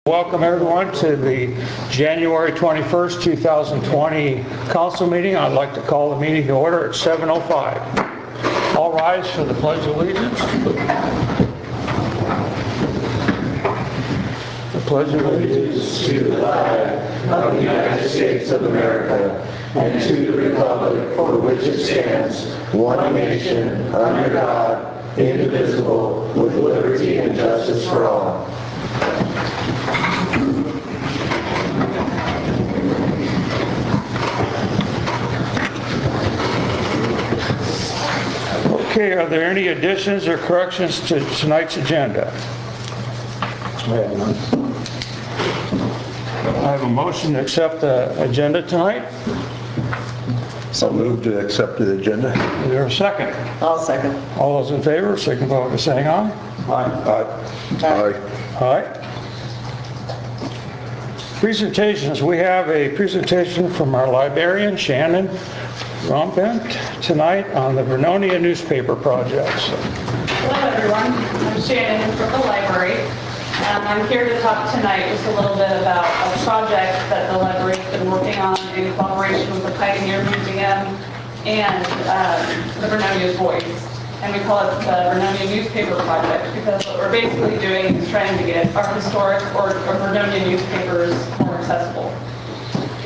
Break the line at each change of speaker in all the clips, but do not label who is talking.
Welcome everyone to the January 21st, 2020 council meeting. I'd like to call the meeting to order at 7:05. All rise for the Pledge of Allegiance. The Pledge of Allegiance
to the flag of the United States of America and to the republic for which it stands, one nation, under God, indivisible, with liberty and justice for all.
Okay, are there any additions or corrections to tonight's agenda? I have a motion to accept the agenda tonight.
I'll move to accept the agenda.
Is there a second?
I'll second.
All those in favor, signify by saying aye.
Aye.
Aye. Presentations. We have a presentation from our librarian, Shannon Rompent, tonight on the Vernonia newspaper projects.
Hello everyone, I'm Shannon from the library. I'm here to talk tonight just a little bit about a project that the library has been working on in collaboration with the Pioneer Museum and the Vernonia Voice. And we call it the Vernonia Newspaper Project because what we're basically doing is trying to get our historic or Vernonia newspapers more accessible.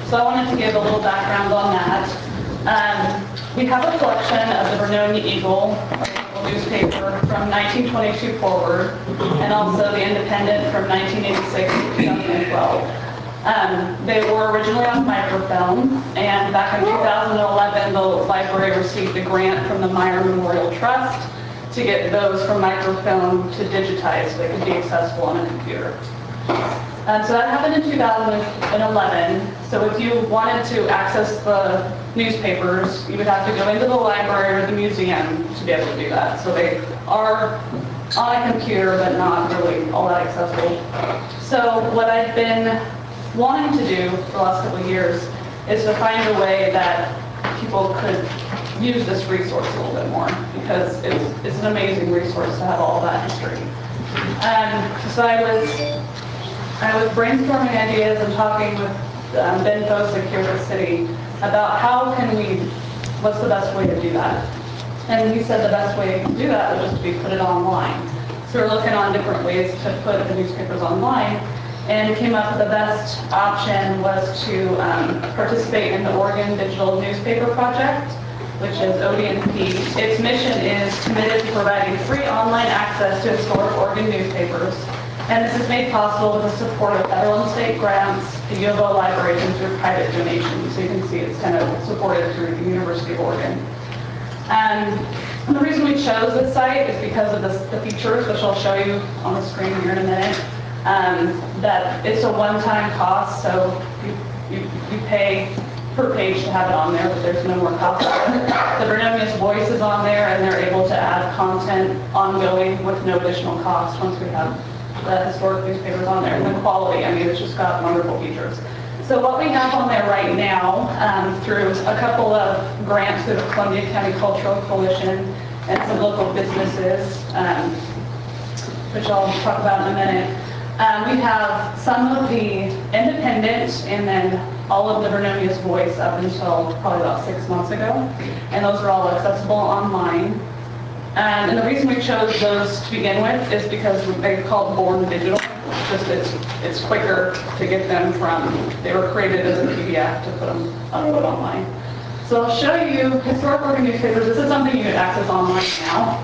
So I wanted to give a little background on that. We have a collection of the Vernonia Eagle, a newspaper from 1922 forward, and also the Independent from 1986 to 2012. They were originally on microfilm, and back in 2011, the library received a grant from the Meyer Memorial Trust to get those from microfilm to digitize so they could be accessible on a computer. So that happened in 2011. So if you wanted to access the newspapers, you would have to go into the library or the museum to be able to do that. So they are on a computer, but not really all that accessible. So what I've been wanting to do for the last couple of years is to find a way that people could use this resource a little bit more, because it's an amazing resource to have all that history. So I was brainstorming ideas and talking with Ben Fosick here at the city about what's the best way to do that. And he said the best way to do that would just be put it online. So we're looking on different ways to put the newspapers online, and came up with the best option was to participate in the Oregon Digital Newspaper Project, which is ODNP. Its mission is committed to providing free online access to historic Oregon newspapers. And this is made possible with the support of federal and state grants, the U of O library, and through private donations. So you can see it's kind of supported through the University of Oregon. And the reason we chose this site is because of the features, which I'll show you on the screen here in a minute. That it's a one-time cost, so you pay per page to have it on there, but there's no more cost. The Vernonia's Voice is on there, and they're able to add content ongoing with no additional cost once we have the historic newspapers on there. And the quality, I mean, it's just got wonderful features. So what we have on there right now, through a couple of grants through the Columbia County Cultural Coalition and some local businesses, which I'll talk about in a minute, we have some of the Independent and then all of the Vernonia's Voice up until probably about 6 months ago. And those are all accessible online. And the reason we chose those to begin with is because they're called Born Digital. Just it's quicker to get them from, they were created as a PDF to put them upload online. So I'll show you historic Oregon newspapers. This is something you can access online now.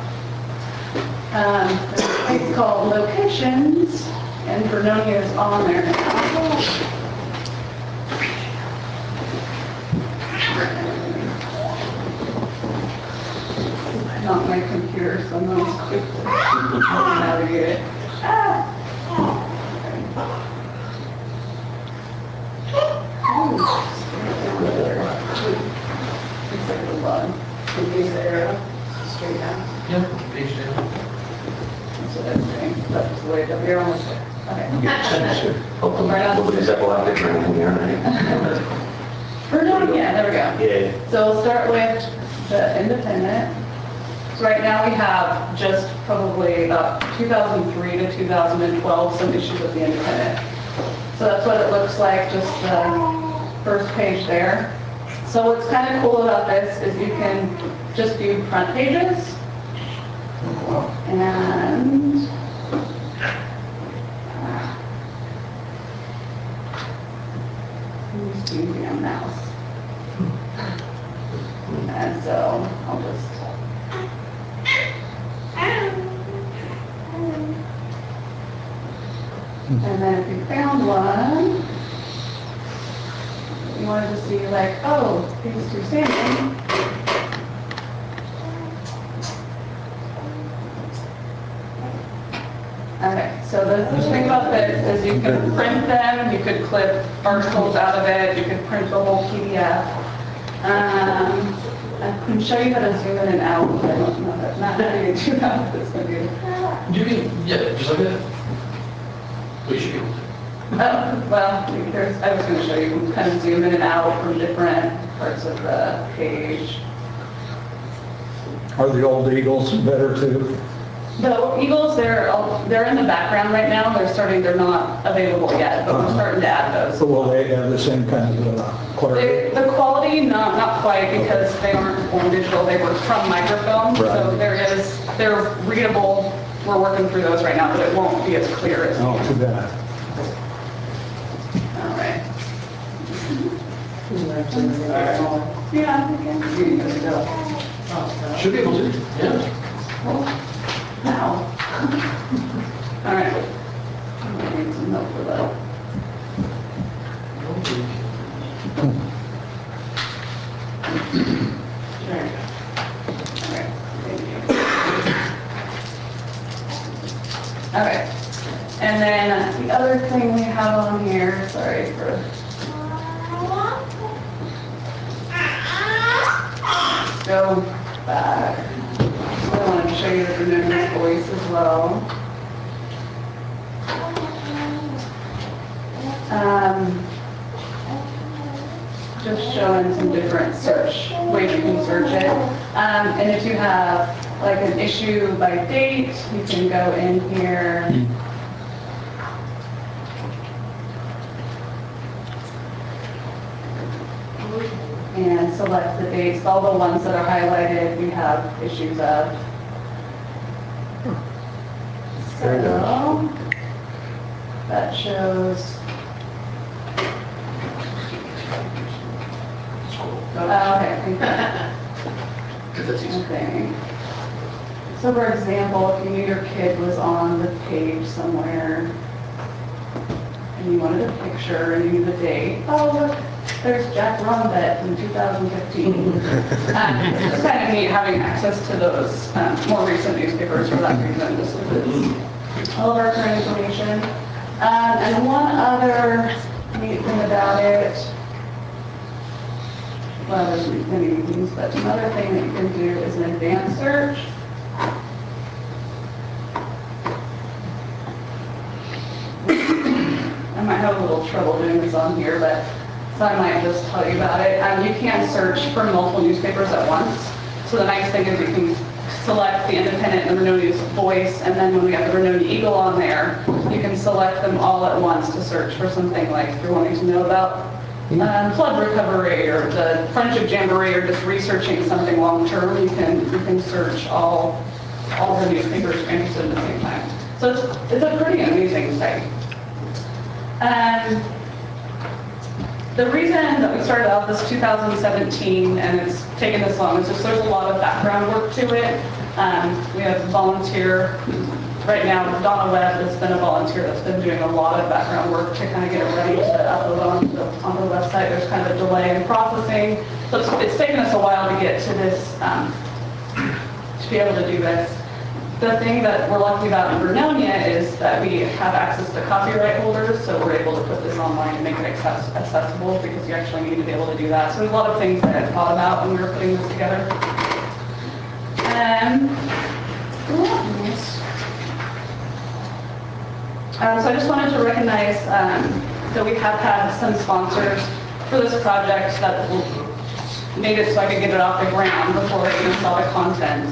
It's called Locations, and Vernonia is on there now. Not my computer, so I'm not quick to navigate it. Can you use the arrow straight down?
Yeah, page down.
That's what I'm doing. That's the way up here almost. Okay.
Hopefully, is that electric or anything here, right?
Vernonia, there we go.
Yeah.
So we'll start with the Independent. So right now we have just probably about 2003 to 2012 some issues with the Independent. So that's what it looks like, just the first page there. So what's kind of cool about this is you can just view front pages. And I'm just using a mouse. And so I'll just and then if you found one, you wanted to see like, oh, these two standing. Okay, so the thing about this is you can print them, you could clip articles out of it, you could print the whole PDF. I can show you how to zoom in and out, but I don't know that, not how you do that with this video.
You can, yeah, just like that. We should be able to.
Well, I was going to show you, kind of zoom in and out from different parts of the page.
Are the old Eagles better too?
The Eagles, they're in the background right now. They're not available yet, but we're starting to add those.
So will they have the same kind of clarity?
The quality, not quite, because they aren't born digital. They were from microfilm, so
Right.
they're readable. We're working through those right now, but it won't be as clear as.
Oh, too bad.
All right. Yeah, okay.
Should be able to, yeah.
Now. All right. I need some help for that. There you go. All right. Thank you. All right. And then the other thing we have on here, sorry for. Go back. I want to show you the Vernonia's voice as well. Just showing some different ways you can search it. And if you have like an issue by date, you can go in here. And select the dates, all the ones that are highlighted, we have issues of.
Very
So, that shows, okay,
That's easy.
okay. So for example, if you knew your kid was on the page somewhere, and you wanted a picture and you knew the date, oh look, there's Jack Rombett in 2015. It's kind of neat having access to those more recent newspapers for that reason, just so it's all of our current information. And one other neat thing about it, well, there's many things, but another thing that you can do is an advanced search. I might have a little trouble doing this on here, but so I might just tell you about it. You can search for multiple newspapers at once. So the nice thing is you can select the Independent and the Vernonia's Voice, and then when we have the Vernonia Eagle on there, you can select them all at once to search for something like if you're wanting to know about flood recovery or the Friendship Jamboree or just researching something long-term, you can search all the newspapers you're interested in at the same time. So it's a pretty amazing site. The reason that we started out this 2017 and it's taken this long is just there's a lot of background work to it. We have a volunteer right now, Donna Webb has been a volunteer that's been doing a lot of background work to kind of get it ready to upload onto the website. There's kind of a delay in processing. So it's taken us a while to get to this, to be able to do this. The thing that we're lucky about in Vernonia is that we have access to copyright holders, so we're able to put this online and make it accessible because you actually need to be able to do that. So there's a lot of things that I thought about when we were putting this together. So I just wanted to recognize that we have had some sponsors for this project that made it so I could get it off the ground before I even saw the content.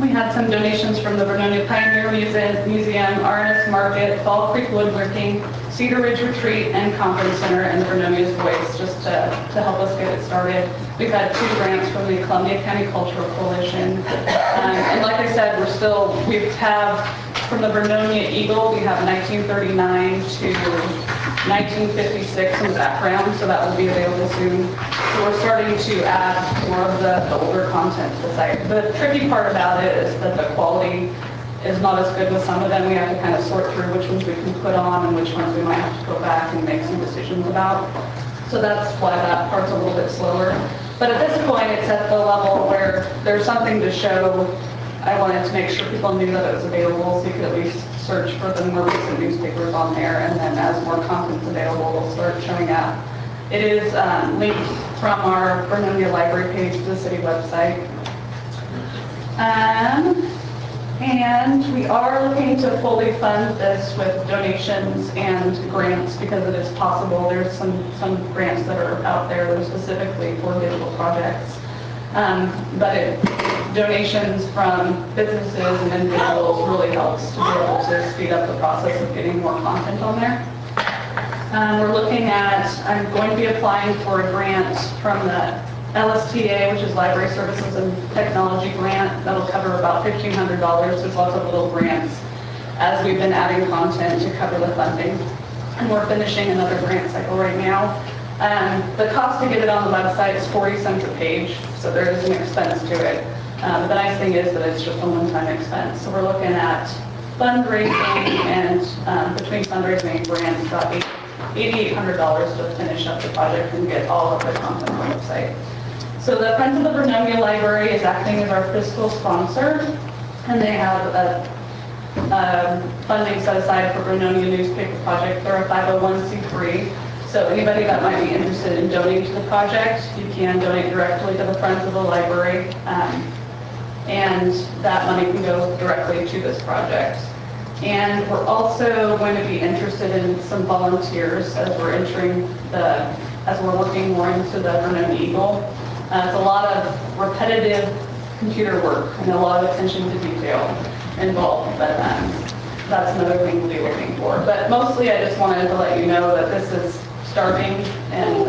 We had some donations from the Vernonia Pioneer Museum, RNS Market, Fall Creek Woodworking, Cedar Ridge Retreat, and Conference Center, and the Vernonia's Voice, just to help us get it started. We've had 2 grants from the Columbia County Cultural Coalition. And like I said, we have, from the Vernonia Eagle, we have 1939 to 1956 in the background, so that will be available soon. So we're starting to add more of the older content to the site. The tricky part about it is that the quality is not as good with some of them. We have to kind of sort through which ones we can put on and which ones we might have to go back and make some decisions about. So that's why that part's a little bit slower. But at this point, it's at the level where there's something to show. I wanted to make sure people knew that it was available, so you could at least search for the more recent newspapers on there, and then as more content's available, we'll start showing up. It is linked from our Vernonia library page to the city website. And we are looking to fully fund this with donations and grants because it is possible. There's some grants that are out there that are specifically for digital projects. Donations from businesses and individuals really helps to be able to speed up the process of getting more content on there. We're looking at, I'm going to be applying for a grant from the LSTA, which is Library Services and Technology Grant. That'll cover about $1,500. There's lots of little grants as we've been adding content to cover the funding. And we're finishing another grant cycle right now. The cost to get it on the website is 40 cents a page, so there is an expense to it. But the nice thing is that it's just a one-time expense. So we're looking at fundraising and between fundraising and grants, about $8,800 to finish up the project and get all of the content on the website. So the Friends of the Vernonia Library is acting as our fiscal sponsor, and they have a funding set aside for Vernonia Newspaper Project. They're a 501c3. So anybody that might be interested in donating to the project, you can donate directly to the Friends of the Library, and that money can go directly to this project. And we're also going to be interested in some volunteers as we're looking more into the Vernonia Eagle. It's a lot of repetitive computer work and a lot of attention to detail involved, but that's another thing we'll be looking for. But mostly I just wanted to let you know that this is starting, and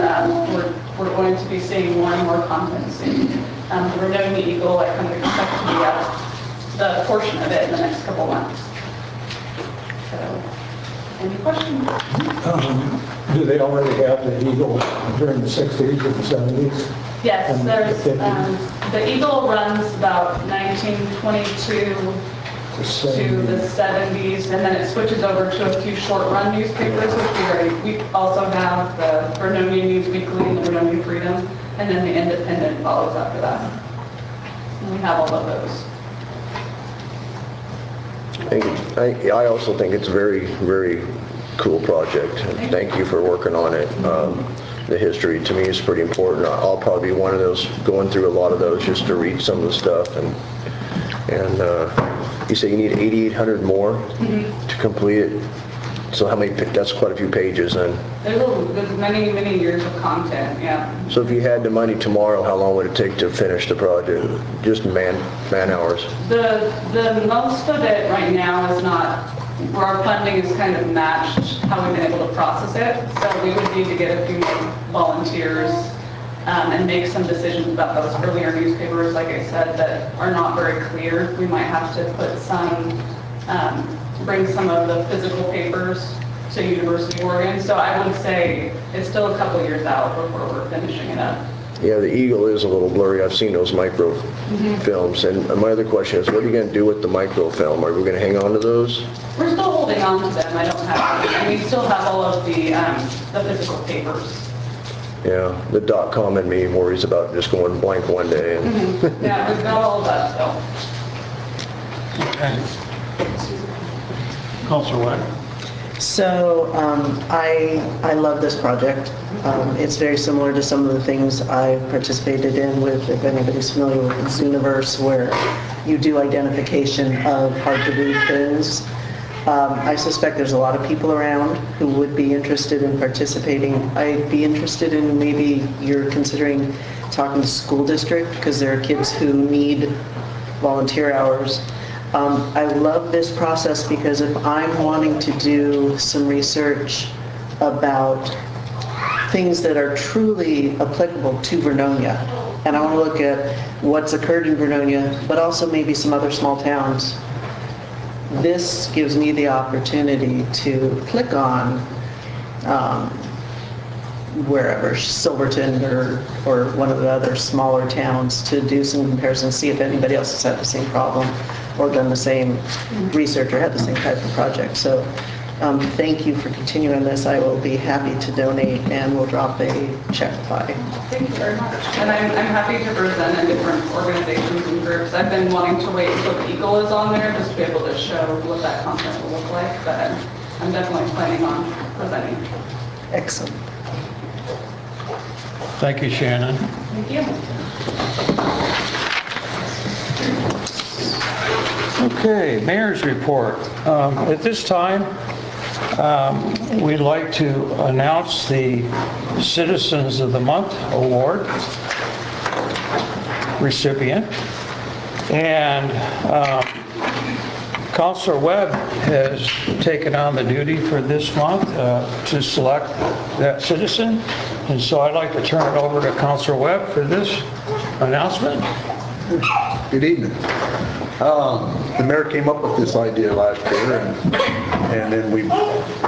we're going to be seeing more and more content soon. The Vernonia Eagle, I kind of expect to be up the portion of it in the next couple months. So, any questions?
Do they already have the Eagle during the 60s or the 70s?
Yes,
And
there's,
the 50s?
the Eagle runs about 1922 to the 70s, and then it switches over to a few short-run newspapers, which we also have the Vernonia News Weekly and the Vernonia Freedom, and then the Independent follows after that. And we have all of those.
I also think it's a very, very cool project. Thank you for working on it. The history to me is pretty important. I'll probably be one of those going through a lot of those just to read some of the stuff. And you say you need 8,800 more to complete it. So how many? That's quite a few pages then.
There's many, many years of content, yeah.
So if you had the money tomorrow, how long would it take to finish the project? Just man hours.
The most of it right now is not, where our funding is kind of matched how we've been able to process it. So we would need to get a few more volunteers and make some decisions about those earlier newspapers, like I said, that are not very clear. We might have to put bring some of the physical papers to University of Oregon. So I would say it's still a couple years out before we're finishing it up.
Yeah, the Eagle is a little blurry. I've seen those micro films. And my other question is, what are you going to do with the microfilm? Are we going to hang on to those?
We're still holding on to them. I don't have, and we still have all of the physical papers.
Yeah, the .com in me worries about just going blank one day. And
Yeah, we've got all of that still.
Okay. Councilor Webb.
So I love this project. It's very similar to some of the things I've participated in with, if anybody's familiar with Zooniverse, where you do identification of hard-to-read things. I suspect there's a lot of people around who would be interested in participating. I'd be interested in, maybe you're considering talking to school district, because there are kids who need volunteer hours. I love this process because if I'm wanting to do some research about things that are truly applicable to Vernonia, and I want to look at what's occurred in Vernonia, but also maybe some other small towns, this gives me the opportunity to click on wherever, Silverton or one of the other smaller towns, to do some comparisons, see if anybody else has had the same problem or done the same research or had the same type of project. So thank you for continuing this. I will be happy to donate, and we'll drop a check by.
Thank you very much. And I'm happy to present in different organizations and groups. I've been wanting to wait until Eagle is on there just to be able to show what that content will look like, but I'm definitely planning on presenting.
Excellent.
Thank you, Shannon.
Thank you.
Okay, mayor's report. At this time, we'd like to announce the Citizens of the Month Award recipient. And Counselor Webb has taken on the duty for this month to select that citizen. And so I'd like to turn it over to Counselor Webb for this announcement.
Good evening. The mayor came up with this idea last year, and then we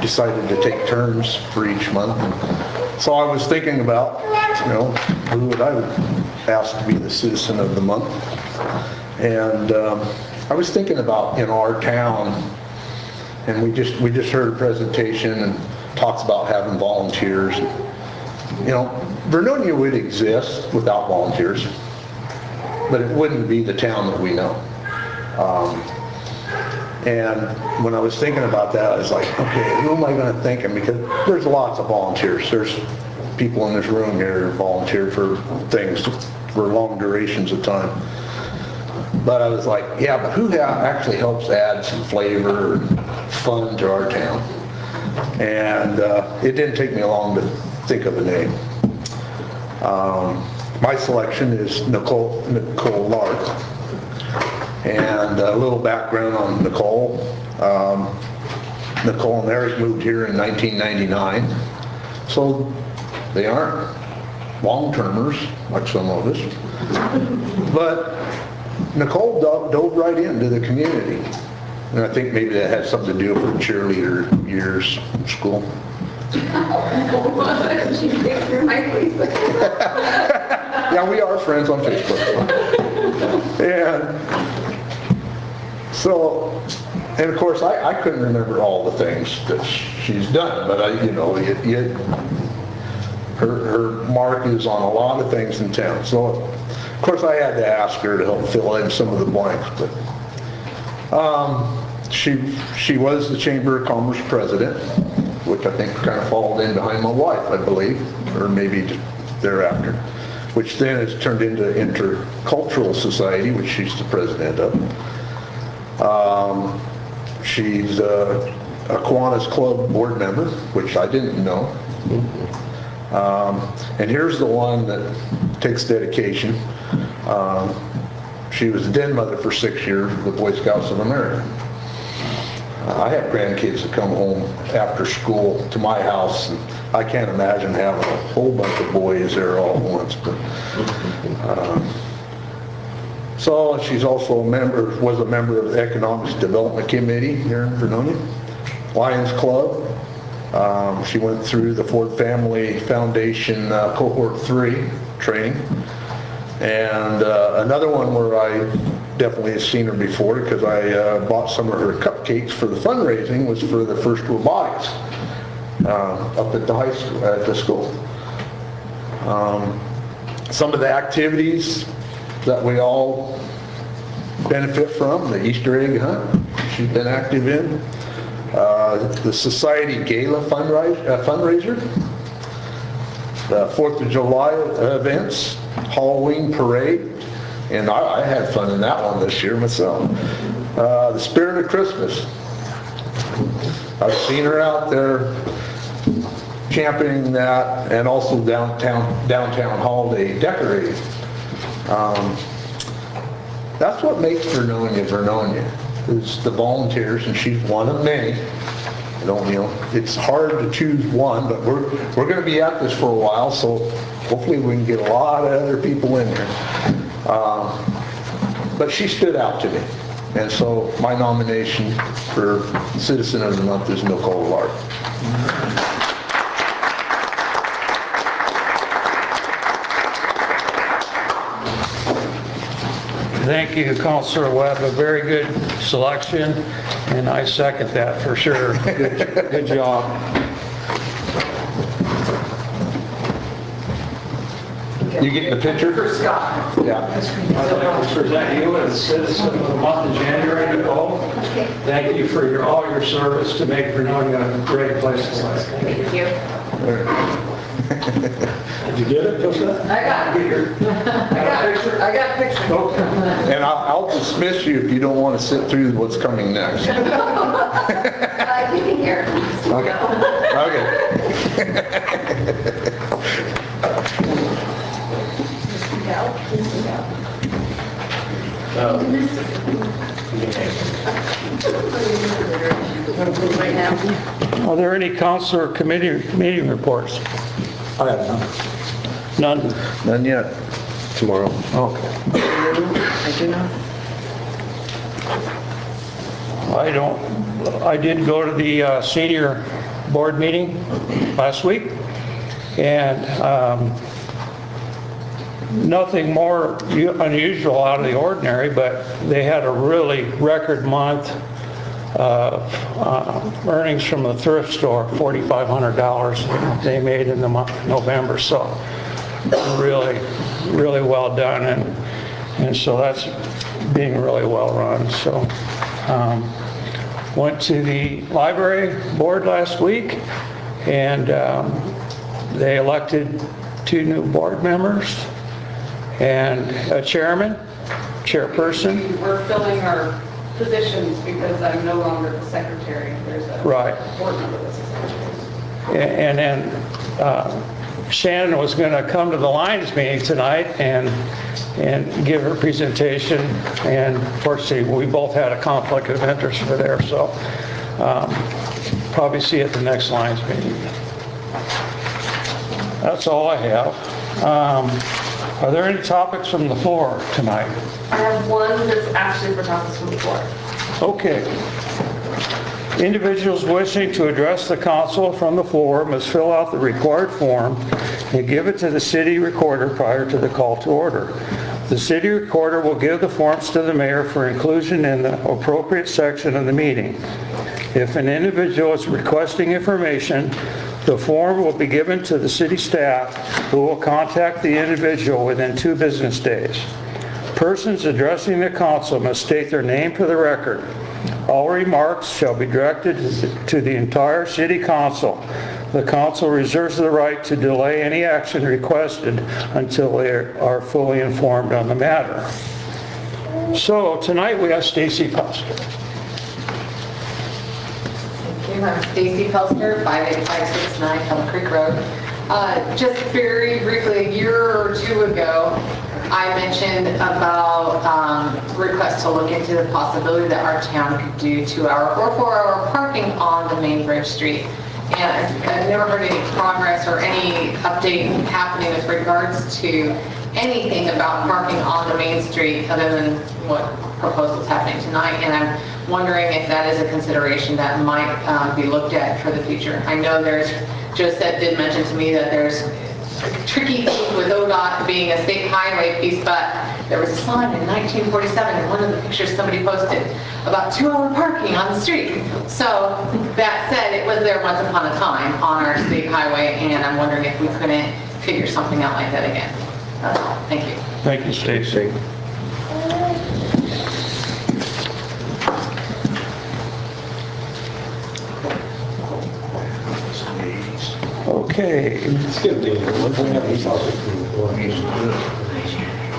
decided to take turns for each month. And so I was thinking about, who would I ask to be the citizen of the month? And I was thinking about in our town, and we just heard a presentation and talks about having volunteers. Vernonia would exist without volunteers, but it wouldn't be the town that we know. And when I was thinking about that, I was like, okay, who am I going to think of? Because there's lots of volunteers. There's people in this room here who volunteer for things for long durations of time. But I was like, yeah, but who actually helps add some flavor and fun to our town? And it didn't take me long to think of a name. My selection is Nicole Lark. And a little background on Nicole. Nicole and Eric moved here in 1999. So they aren't long-termers like some of us. But Nicole dove right into the community. And I think maybe that had something to do with her cheerleader years in school. Yeah, we are friends on Facebook. And of course, I couldn't remember all the things that she's done, but her mark is on a lot of things in town. So, of course, I had to ask her to help fill in some of the blanks. But she was the Chamber of Commerce president, which I think kind of followed in behind my wife, I believe, or maybe just thereafter, which then has turned into Intercultural Society, which she's the president of. She's a Kiwanis Club board member, which I didn't know. And here's the one that takes dedication. She was a den mother for 6 years with the Boy Scouts of America. I have grandkids that come home after school to my house, and I can't imagine having a whole bunch of boys there all at once. But, so she's also was a member of the Economic Development Committee here in Vernonia, Lions Club. She went through the Ford Family Foundation Cohort 3 training. And another one where I definitely have seen her before, because I bought some of her cupcakes for the fundraising, was for the first robotics up at the high school, at the school. Some of the activities that we all benefit from, the Easter egg hunt, she's been active in. The Society Gala fundraiser, the 4th of July events, Halloween parade, and I had fun in that one this year myself. The Spirit of Christmas. I've seen her out there championing that, and also downtown holiday decorating. That's what makes Vernonia, Vernonia, is the volunteers, and she's one of many. It's hard to choose one, but we're going to be at this for a while, so hopefully we can get a lot of other people in there. But she stood out to me, and so my nomination for Citizen of the Month is Nicole Lark.
Thank you, Councilor Webb, a very good selection, and I second that for sure. Good job.
You getting the picture?
For Scott.
Yeah.
I'd like to present you as Citizen of the Month of January, Nicole. Thank you for all your service to make Vernonia a great place to live.
Thank you.
Did you get it, Joseph?
I got a picture.
And I'll dismiss you if you don't want to sit through what's coming next.
I can hear. Right now.
Are there any council or committee meeting reports?
I have none.
None?
None yet.
Tomorrow.
Okay.
I do not.
I don't, I did go to the senior board meeting last week, and nothing more unusual out of the ordinary, but they had a really record month of earnings from the thrift store, $4,500 they made in the month of November, so really, really well done, and so that's being really well run. So went to the library board last week, and they elected 2 new board members and a chairman, chairperson.
We're filling our positions because I'm no longer the secretary. There's a
Right.
board member that's the secretary.
And then Shannon was going to come to the Lions meeting tonight and give her presentation, and unfortunately we both had a conflict of interest for there, so probably see you at the next Lions meeting. That's all I have. Are there any topics from the floor tonight?
I have one that's actually for topics from the floor.
Okay. Individuals wishing to address the council from the floor must fill out the required form and give it to the city recorder prior to the call to order. The city recorder will give the forms to the mayor for inclusion in the appropriate section of the meeting. If an individual is requesting information, the form will be given to the city staff, who will contact the individual within 2 business days. Persons addressing the council must state their name for the record. All remarks shall be directed to the entire city council. The council reserves the right to delay any action requested until they are fully informed on the matter. So tonight we have Stacy Foster.
I'm Stacy Pelster, 58569 Elm Creek Road. Just very briefly, a year or 2 ago, I mentioned about request to look into the possibility that our town could do 2-hour or 4-hour parking on the main bridge street. And I've never heard any progress or any update happening with regards to anything about parking on the main street other than what proposals happening tonight. And I'm wondering if that is a consideration that might be looked at for the future. I know Josette did mention to me that there's tricky things with ODOT being a state highway piece, but there was a sign in 1947 in one of the pictures somebody posted about 2-hour parking on the street. So that said, it was there once upon a time on our state highway, and I'm wondering if we couldn't figure something out like that again. That's all. Thank you.
Thank you, Stacy. Okay.
Skip Daniel, what's the name?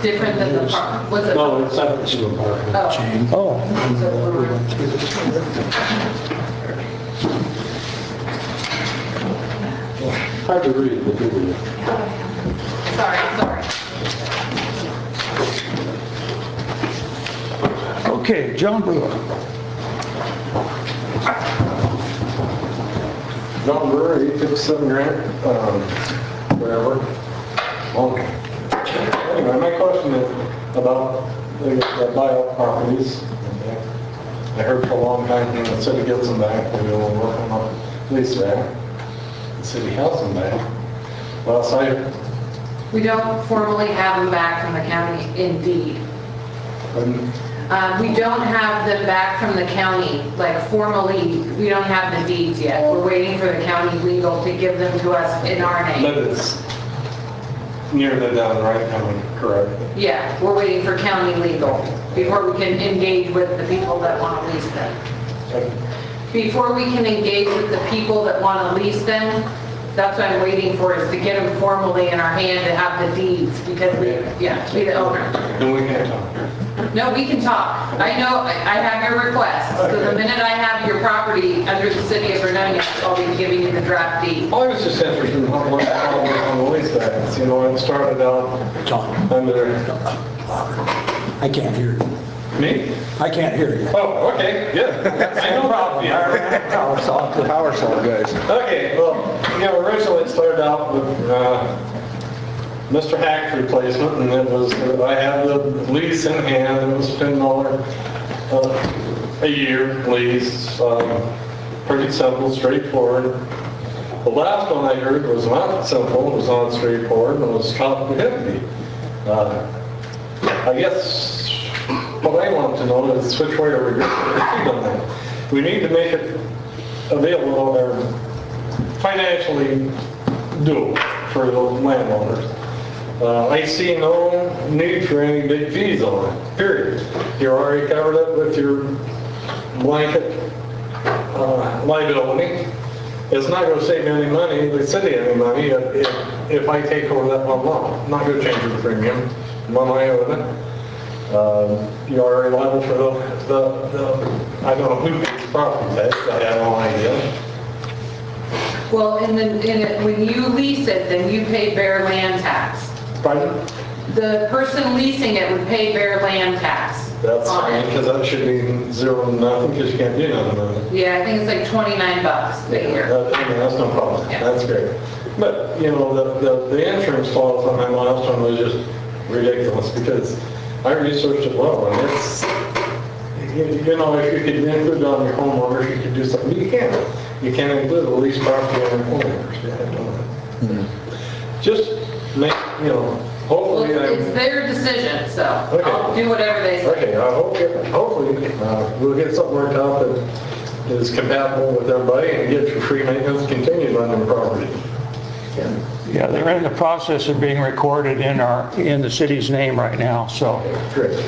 Different than the park. Was it?
No, it's not the sewer park.
Oh.
Oh,
Hard to read, but good read.
Sorry.
Okay, John Brewer.
John Brewer, 857 Grant, wherever. Okay. Anyway, my question is about the buyout properties. I heard for a long time, when the city gets them back, we will work on a lease back. The city has them back. Well, so
We don't formally have them back from the county in deed. We don't have them back from the county, like formally, we don't have the deeds yet. We're waiting for the county legal to give them to us in our
but
name.
it's near the down right coming, correct?
Yeah, we're waiting for county legal before we can engage with the people that want to lease them. Before we can engage with the people that want to lease them, that's what I'm waiting for, is to get them formally in our hand to have the deeds, because we, yeah, to be the owner.
And we can't talk.
No, we can talk. I know, I have your request. So the minute I have your property under the city of Vernonia, I'll be giving you the draft deed.
I was just interested in how to work on the lease backs. You know, it started out under...
I can't hear you.
Me?
I can't hear you.
Oh, okay, good. I know problem.
Power saw.
Power saw, guys.
Okay, well, you know, originally it started out with Mr. Hack's replacement, and it was, I had the lease in hand, it was $10 a year lease, pretty simple, straightforward. The last one I heard was not simple, it was not straightforward, and it was cost prohibitive. I guess what I want to know is which way are we going to proceed on that? We need to make it available or financially doable for the landowners. I see no need for any big fees on it, period. You're already covered up with your blanket liability. It's not going to save any money, the city any money, if I take over that one lot. I'm not going to change the premium, one I own it. You're already liable for the I don't know who pays property tax, I have no idea.
Well, and then when you lease it, then you pay bare land tax.
Pardon?
The person leasing it would pay bare land tax.
That's
on
fine,
it.
because that should be zero to nothing, because you can't do nothing with it.
Yeah, I think it's like $29 a year.
That's no problem,
Yeah.
that's great. But, you know, the insurance clause on that last one was just ridiculous, because I researched it well, and it's, you know, if you could include on your homeowners, you could do something, you can't. You can't include the lease property on your homeowners, you have to. Just make, you know,
Well,
hopefully,
it's their decision, so
Okay.
I'll do whatever they say.
okay, hopefully, we'll get something worked out that is compatible with everybody and get your free maintenance continued on your property.
Yeah, they're in the process of being recorded in the city's name right now, so
Great.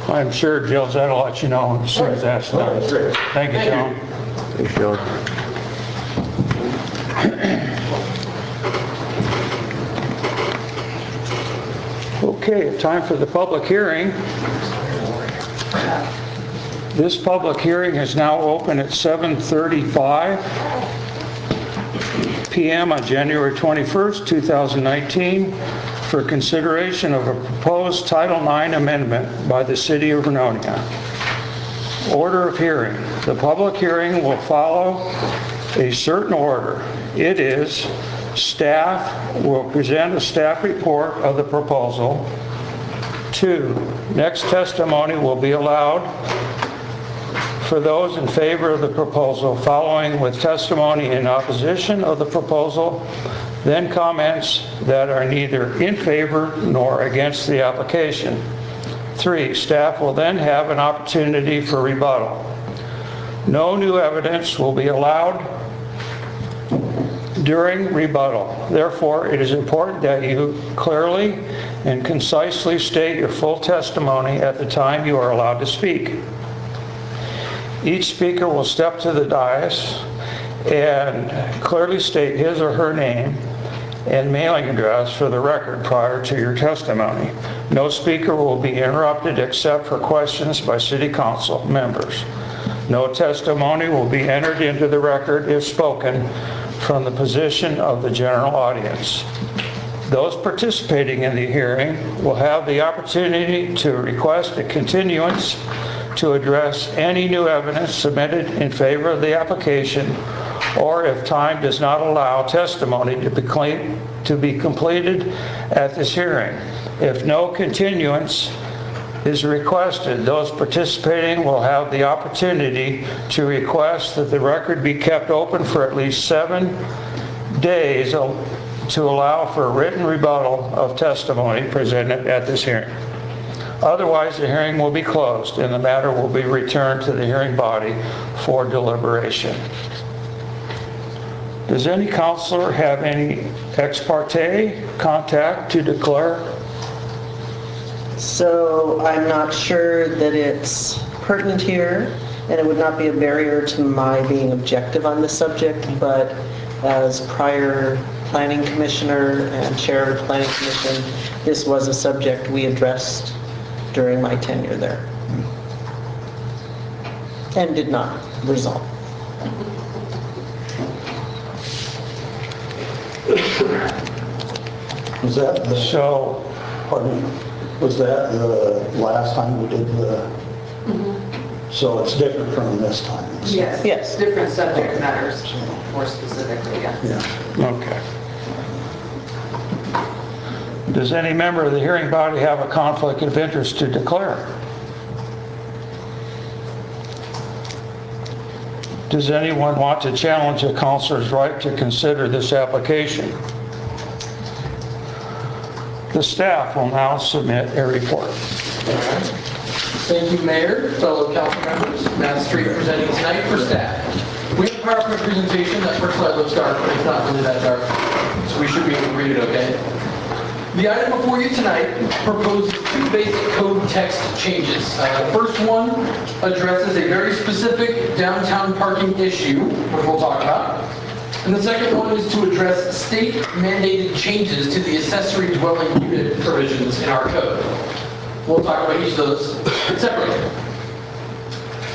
I'm sure Jill's will let you know as soon as that's
All right,
done.
great.
Thank you, John.
Thanks, John.
Okay, time for the public hearing. This public hearing is now open at 7:35 p.m. on January 21st, 2019, for consideration of a proposed Title IX amendment by the City of Vernonia. Order of hearing. The public hearing will follow a certain order. It is, staff will present a staff report of the proposal. 2, next testimony will be allowed for those in favor of the proposal, following with testimony in opposition of the proposal, then comments that are neither in favor nor against the application. 3, staff will then have an opportunity for rebuttal. No new evidence will be allowed during rebuttal. Therefore, it is important that you clearly and concisely state your full testimony at the time you are allowed to speak. Each speaker will step to the dais and clearly state his or her name and mailing address for the record prior to your testimony. No speaker will be interrupted except for questions by City Council members. No testimony will be entered into the record if spoken from the position of the general audience. Those participating in the hearing will have the opportunity to request a continuance to address any new evidence submitted in favor of the application, or if time does not allow, testimony to be completed at this hearing. If no continuance is requested, those participating will have the opportunity to request that the record be kept open for at least 7 days to allow for written rebuttal of testimony presented at this hearing. Otherwise, the hearing will be closed and the matter will be returned to the hearing body for deliberation. Does any counselor have any ex parte contact to declare?
So I'm not sure that it's pertinent here, and it would not be a barrier to my being objective on this subject, but as prior planning commissioner and chair of the planning commission, this was a subject we addressed during my tenure there and did not resolve.
Was that the,
So,
pardon me, was that the last time we did the, so it's different from this time?
Yes.
Yes.
Different subject matters, more specifically, yeah.
Yeah.
okay. Does any member of the hearing body have a conflict of interest to declare? Does anyone want to challenge a counselor's right to consider this application? The staff will now submit a report.
Thank you, Mayor, fellow council members. Matt Street presenting tonight for staff. We have a PowerPoint presentation that first slide looks dark, but it's not really that dark, so we should be able to read it okay. The item before you tonight proposes 2 basic code text changes. The first one addresses a very specific downtown parking issue, which we'll talk about. And the second one is to address state mandated changes to the accessory dwelling unit provisions in our code. We'll talk about each of those separately.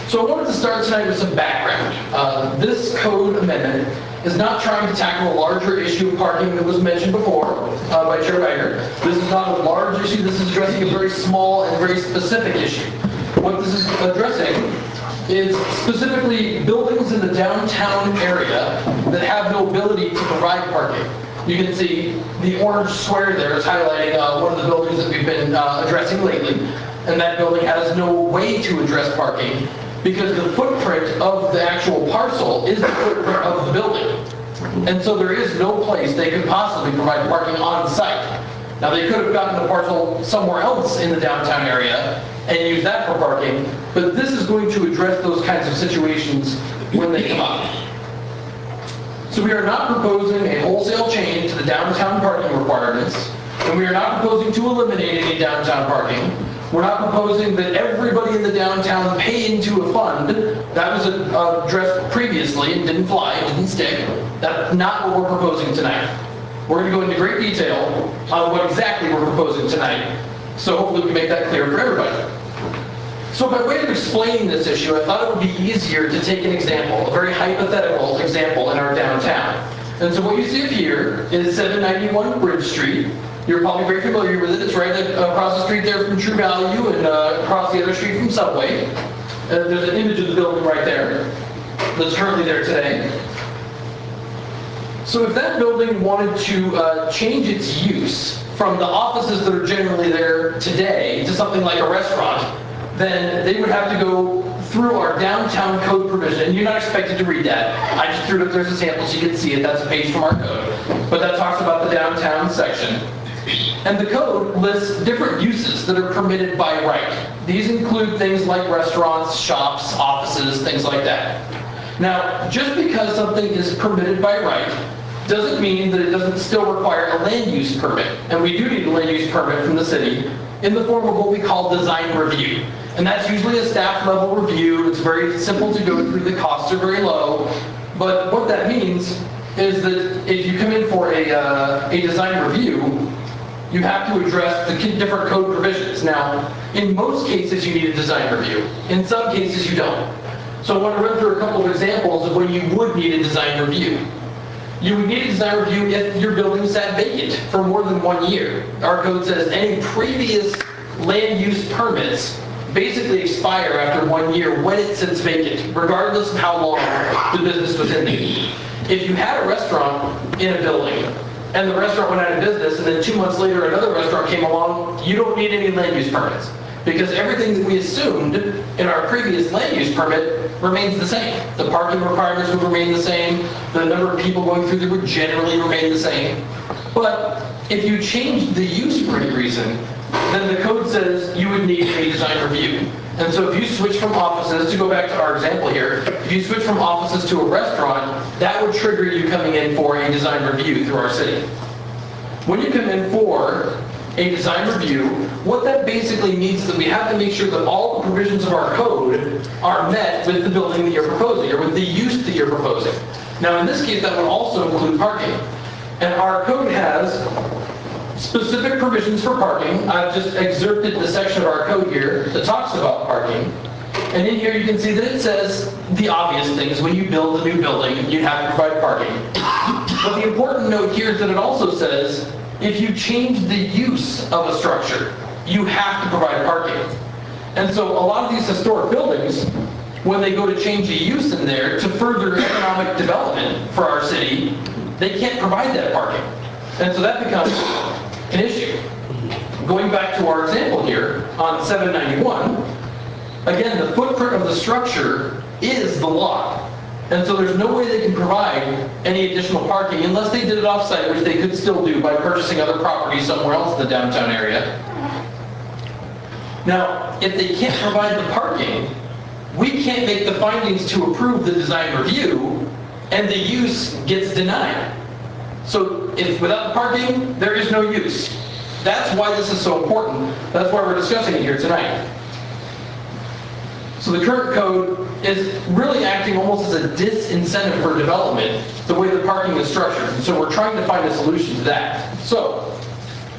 So I wanted to start tonight with some background. This code amendment is not trying to tackle a larger issue of parking that was mentioned before by Chair Wagner. This is not a large issue. This is addressing a very small and very specific issue. What this is addressing is specifically buildings in the downtown area that have no ability to provide parking. You can see the orange square there is highlighting one of the buildings that we've been addressing lately, and that building has no way to address parking because the footprint of the actual parcel is the footprint of the building. And so there is no place they could possibly provide parking on site. Now they could have gotten the parcel somewhere else in the downtown area and used that for parking, but this is going to address those kinds of situations when they come up. So we are not proposing a wholesale change to the downtown parking requirements, and we are not proposing to eliminate any downtown parking. We're not proposing that everybody in the downtown pay into a fund. That was addressed previously and didn't fly, didn't stick. That's not what we're proposing tonight. We're going to go into great detail on what exactly we're proposing tonight, so hopefully we make that clear for everybody. So by way of explaining this issue, I thought it would be easier to take an example, a very hypothetical example in our downtown. And so what you see up here is 791 Bridge Street. You're probably very familiar with it. It's right across the street there from True Value and across the other street from Subway. There's an image of the building right there that's currently there today. So if that building wanted to change its use from the offices that are generally there today to something like a restaurant, then they would have to go through our downtown code provision. And you're not expected to read that. I just threw it up there as a sample so you can see it. That's a page from our code. But that talks about the downtown section. And the code lists different uses that are permitted by right. These include things like restaurants, shops, offices, things like that. Now, just because something is permitted by right doesn't mean that it doesn't still require a land use permit. And we do need a land use permit from the city in the form of what we call design review. And that's usually a staff level review. It's very simple to go through. The costs are very low. But what that means is that if you come in for a design review, you have to address the different code provisions. Now, in most cases, you need a design review. In some cases, you don't. So I want to run through a couple of examples of when you would need a design review. You would need a design review if your building sat vacant for more than 1 year. Our code says any previous land use permits basically expire after 1 year when it sits vacant, regardless of how long the business was in there. If you had a restaurant in a building and the restaurant went out of business and then 2 months later another restaurant came along, you don't need any land use permits because everything that we assumed in our previous land use permit remains the same. The parking requirements would remain the same, the number of people going through there would generally remain the same. But if you changed the use for any reason, then the code says you would need a design review. And so if you switch from offices, to go back to our example here, if you switch from offices to a restaurant, that would trigger you coming in for a design review through our city. When you come in for a design review, what that basically means is that we have to make sure that all the provisions of our code are met with the building that you're proposing, or with the use that you're proposing. Now in this case, that would also include parking. And our code has specific provisions for parking. I've just excerpted the section of our code here that talks about parking. And in here you can see that it says the obvious things. When you build a new building, you have to provide parking. But the important note here is that it also says if you change the use of a structure, you have to provide parking. And so a lot of these historic buildings, when they go to change a use in there to further economic development for our city, they can't provide that parking. And so that becomes an issue. Going back to our example here on 791, again, the footprint of the structure is the lot. And so there's no way they can provide any additional parking unless they did it off-site, which they could still do by purchasing other property somewhere else in the downtown area. Now, if they can't provide the parking, we can't make the findings to approve the design review, and the use gets denied. So if without the parking, there is no use. That's why this is so important. That's why we're discussing it here tonight. So the current code is really acting almost as a disincentive for development, the way the parking is structured. And so we're trying to find a solution to that. So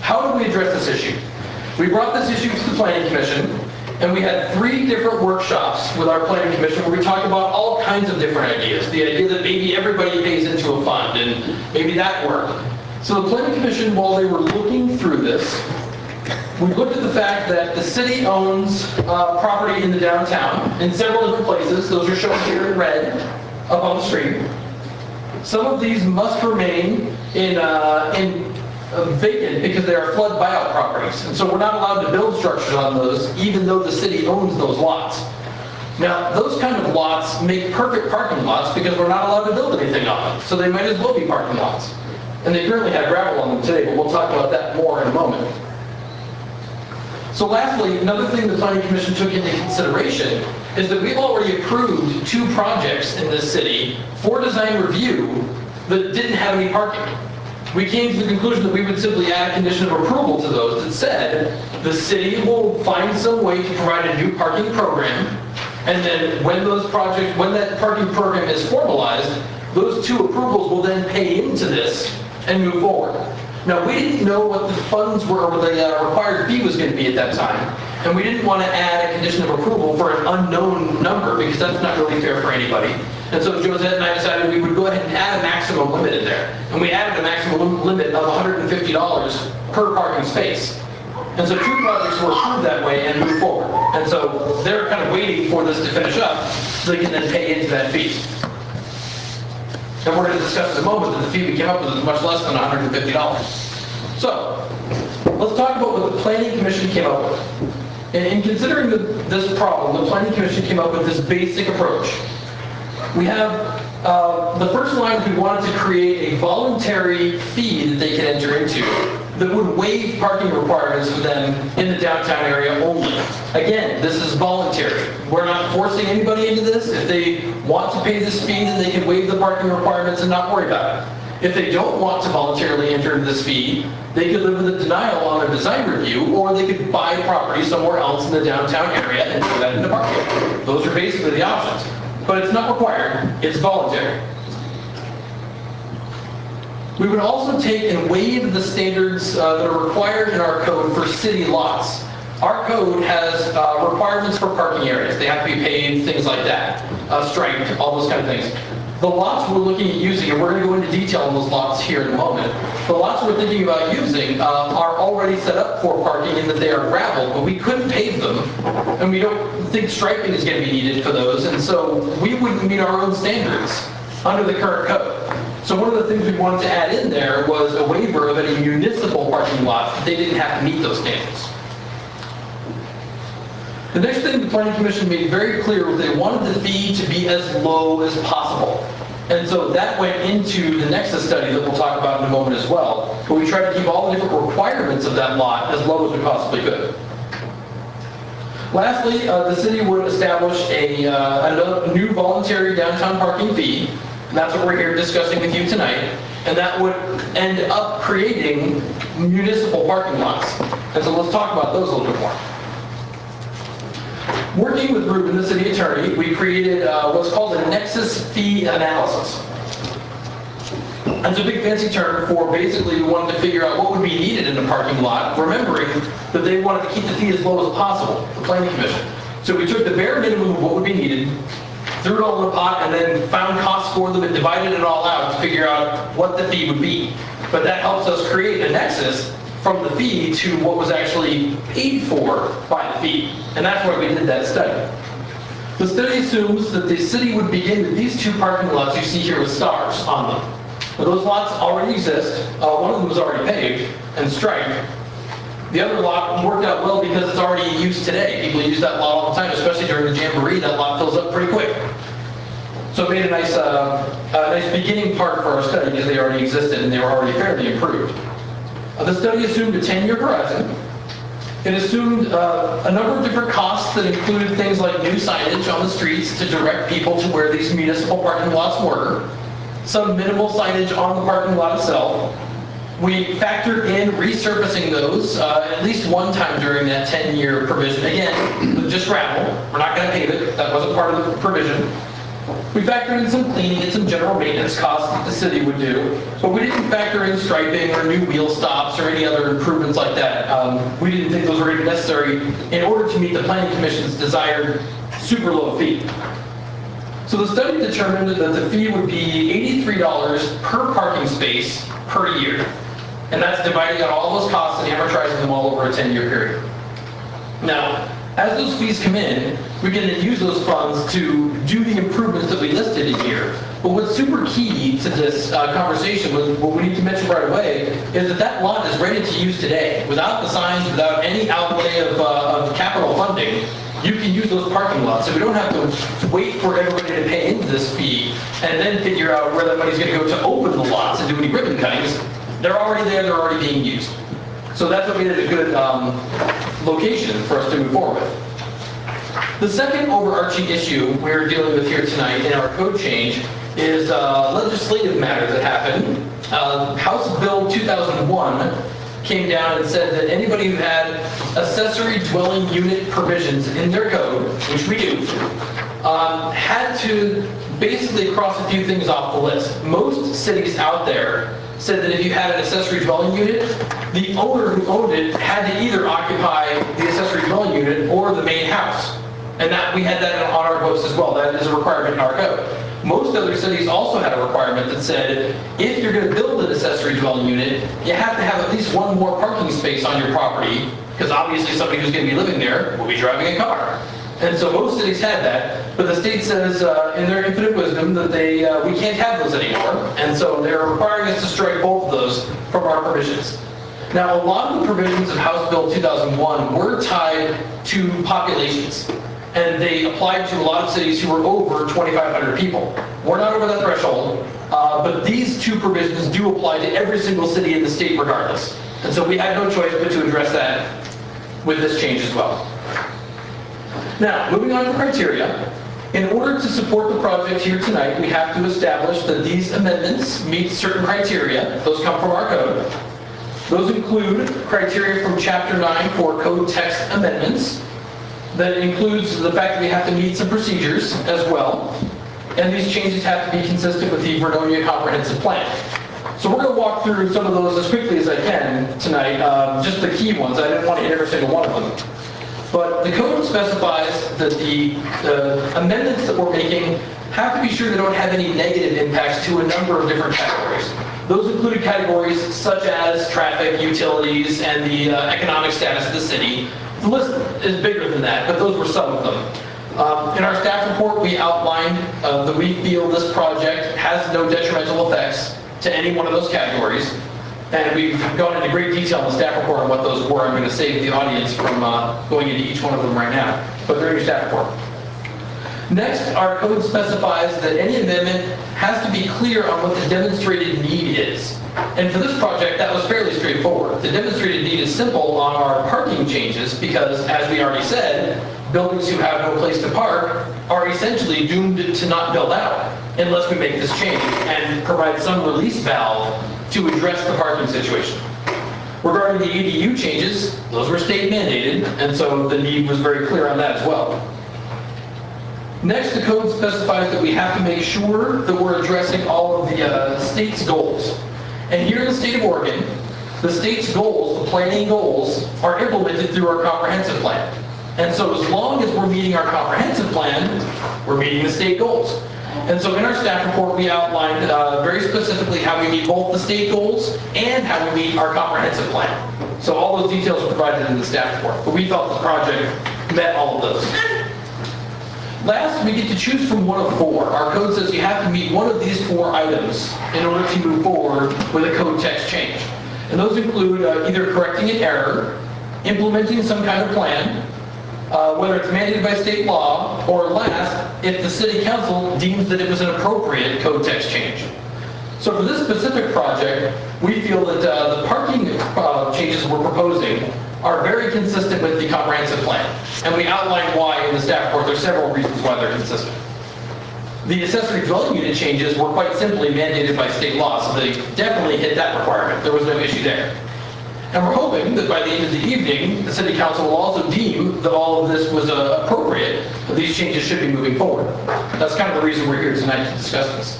how do we address this issue? We brought this issue to the Planning Commission, and we had 3 different workshops with our Planning Commission where we talked about all kinds of different ideas. The idea that maybe everybody pays into a fund, and maybe that worked. So the Planning Commission, while they were looking through this, we looked at the fact that the city owns property in the downtown in several different places. Those are shown here in red up on the screen. Some of these must remain in vacant because they are flood buyout properties. And so we're not allowed to build structures on those even though the city owns those lots. Now, those kind of lots make perfect parking lots because we're not allowed to build anything on them. So they might as well be parking lots. And they currently have gravel on them today, but we'll talk about that more in a moment. So lastly, another thing the Planning Commission took into consideration is that we've already approved 2 projects in this city for design review that didn't have any parking. We came to the conclusion that we would simply add a condition of approval to those that said the city will find some way to provide a new parking program, and then when that parking program is formalized, those 2 approvals will then pay into this and move forward. Now, we didn't know what the funds were, or the required fee was going to be at that time, and we didn't want to add a condition of approval for an unknown number because that's not really fair for anybody. And so Josette and I decided we would go ahead and add a maximum limit in there. And we added a maximum limit of $150 per parking space. And so 2 projects were approved that way and moved forward. And so they're kind of waiting for this to finish up so they can then pay into that fee. And we're going to discuss in a moment that the fee we came up with is much less than $150. So, let's talk about what the Planning Commission came up with. And in considering this problem, the Planning Commission came up with this basic approach. We have the first line, we wanted to create a voluntary fee that they could enter into that would waive parking requirements for them in the downtown area only. Again, this is voluntary. We're not forcing anybody into this. If they want to pay this fee, then they can waive the parking requirements and not worry about it. If they don't want to voluntarily enter into this fee, they could live with a denial on their design review, or they could buy property somewhere else in the downtown area and put that into parking. Those are basically the options. But it's not required, it's voluntary. We would also take and waive the standards that are required in our code for city lots. Our code has requirements for parking areas. They have to be paved, things like that, striped, all those kind of things. The lots we're looking at using, and we're going to go into detail on those lots here in a moment, the lots we're thinking about using are already set up for parking in that they are gravel, but we couldn't pave them, and we don't think striping is going to be needed for those, and so we wouldn't meet our own standards under the current code. So one of the things we wanted to add in there was a waiver of any municipal parking lots. They didn't have to meet those standards. The next thing the Planning Commission made very clear was they wanted the fee to be as low as possible. And so that went into the Nexus study that we'll talk about in a moment as well. But we tried to keep all the different requirements of that lot as low as we possibly could. Lastly, the city would establish a new voluntary downtown parking fee. And that's what we're here discussing with you tonight. And that would end up creating municipal parking lots. And so let's talk about those a little bit more. Working with Ruben, the city attorney, we created what's called a Nexus fee analysis. That's a big fancy term for basically we wanted to figure out what would be needed in a parking lot, remembering that they wanted to keep the fee as low as possible, the Planning Commission. So we took the bare minimum of what would be needed, threw it all in a pot, and then found costs for them and divided it all out to figure out what the fee would be. But that helps us create a nexus from the fee to what was actually paid for by the fee. And that's why we did that study. The study assumes that the city would begin with these two parking lots you see here with stars on them. Now, those lots already exist. One of them was already paved and striped. The other lot worked out well because it's already in use today. People use that lot all the time, especially during the Jamboree. That lot fills up pretty quick. So it made a nice beginning part for our study because they already existed and they were already fairly improved. The study assumed a 10-year horizon. It assumed a number of different costs that included things like new signage on the streets to direct people to where these municipal parking lots were, some minimal signage on the parking lot itself. We factored in resurfacing those at least one time during that 10-year provision. Again, with just gravel. We're not going to pave it. That wasn't part of the provision. We factored in some cleaning and some general maintenance costs that the city would do, but we didn't factor in striping or new wheel stops or any other improvements like that. We didn't think those were even necessary in order to meet the Planning Commission's desired super low fee. So the study determined that the fee would be $83 per parking space per year. And that's dividing out all those costs and amortizing them all over a 10-year period. Now, as those fees come in, we can then use those funds to do the improvements that we listed in here. But what's super key to this conversation, what we need to mention right away, is that that lot is ready to use today. Without the signs, without any outlay of capital funding, you can use those parking lots. So we don't have to wait for everybody to pay into this fee and then figure out where that money's going to go to open the lots and do any ribbon cuttings. They're already there, they're already being used. So that's what made it a good location for us to move forward with. The second overarching issue we're dealing with here tonight in our code change is a legislative matter that happened. House Bill 2001 came down and said that anybody who had accessory dwelling unit provisions in their code, which we do, had to basically cross a few things off the list. Most cities out there said that if you had an accessory dwelling unit, the owner who owned it had to either occupy the accessory dwelling unit or the main house. And that we had that on our books as well. That is a requirement in our code. Most other cities also had a requirement that said, if you're going to build an accessory dwelling unit, you have to have at least one more parking space on your property, because obviously somebody who's going to be living there will be driving a car. And so most cities had that, but the state says in their infinite wisdom that we can't have those anymore, and so they're requiring us to strike both of those from our provisions. Now, a lot of the provisions of House Bill 2001 were tied to populations, and they applied to a lot of cities who were over 2,500 people. We're not over that threshold, but these two provisions do apply to every single city in the state regardless. And so we had no choice but to address that with this change as well. Now, moving on to criteria. In order to support the project here tonight, we have to establish that these amendments meet certain criteria. Those come from our code. Those include criteria from Chapter 9 for code text amendments. That includes the fact that we have to meet some procedures as well. And these changes have to be consistent with the Vernonia Comprehensive Plan. So we're going to walk through some of those as quickly as I can tonight, just the key ones. I didn't want to hit every single one of them. But the code specifies that the amendments that we're making have to be sure they don't have any negative impacts to a number of different categories. Those included categories such as traffic, utilities, and the economic status of the city. The list is bigger than that, but those were some of them. In our staff report, we outlined that we feel this project has no detrimental effects to any one of those categories. And we've gone into great detail in the staff report on what those were. I'm going to save the audience from going into each one of them right now, but they're in your staff report. Next, our code specifies that any amendment has to be clear on what the demonstrated need is. And for this project, that was fairly straightforward. The demonstrated need is simple on our parking changes because, as we already said, buildings who have no place to park are essentially doomed to not build out unless we make this change and provide some release valve to address the parking situation. Regarding the ADU changes, those were state mandated, and so the need was very clear on that as well. Next, the code specifies that we have to make sure that we're addressing all of the state's goals. And here in the state of Oregon, the state's goals, the planning goals, are implemented through our comprehensive plan. And so as long as we're meeting our comprehensive plan, we're meeting the state goals. And so in our staff report, we outlined very specifically how we meet both the state goals and how we meet our comprehensive plan. So all those details are provided in the staff report, but we felt the project met all of those. Last, we get to choose from one of four. Our code says you have to meet one of these 4 items in order to move forward with a code text change. And those include either correcting an error, implementing some kind of plan, whether it's mandated by state law, or last, if the city council deems that it was an appropriate code text change. So for this specific project, we feel that the parking changes we're proposing are very consistent with the comprehensive plan. And we outlined why in the staff report. There's several reasons why they're consistent. The accessory dwelling unit changes were quite simply mandated by state law, so they definitely hit that requirement. There was no issue there. And we're hoping that by the end of the evening, the city council will also deem that all of this was appropriate, that these changes should be moving forward. That's kind of the reason we're here tonight to discuss this.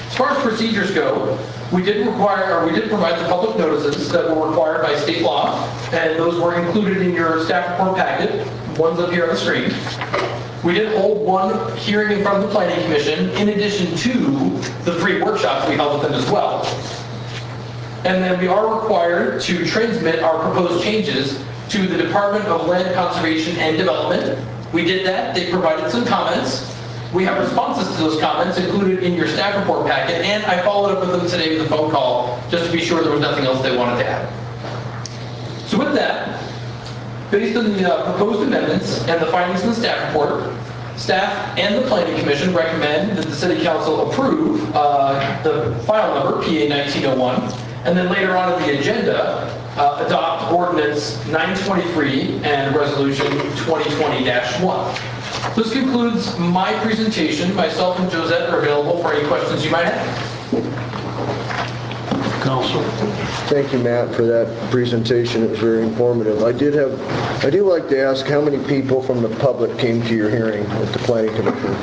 As far as procedures go, we did provide the public notices that were required by state law, and those were included in your staff report packet, ones up here on the screen. We did hold one hearing in front of the Planning Commission, in addition to the 3 workshops we held with them as well. And then we are required to transmit our proposed changes to the Department of Land Conservation and Development. We did that. They provided some comments. We have responses to those comments included in your staff report packet, and I followed up with them today with a phone call just to be sure there was nothing else they wanted to add. So with that, based on the proposed amendments and the findings in the staff report, staff and the Planning Commission recommend that the City Council approve the file number, PA 1901, and then later on in the agenda, adopt Ordinance 923 and Resolution 2020-1. This concludes my presentation. Myself and Josette are available for any questions you might have.
Council.
Thank you, Matt, for that presentation. It was very informative. I do like to ask how many people from the public came to your hearing at the Planning Commission?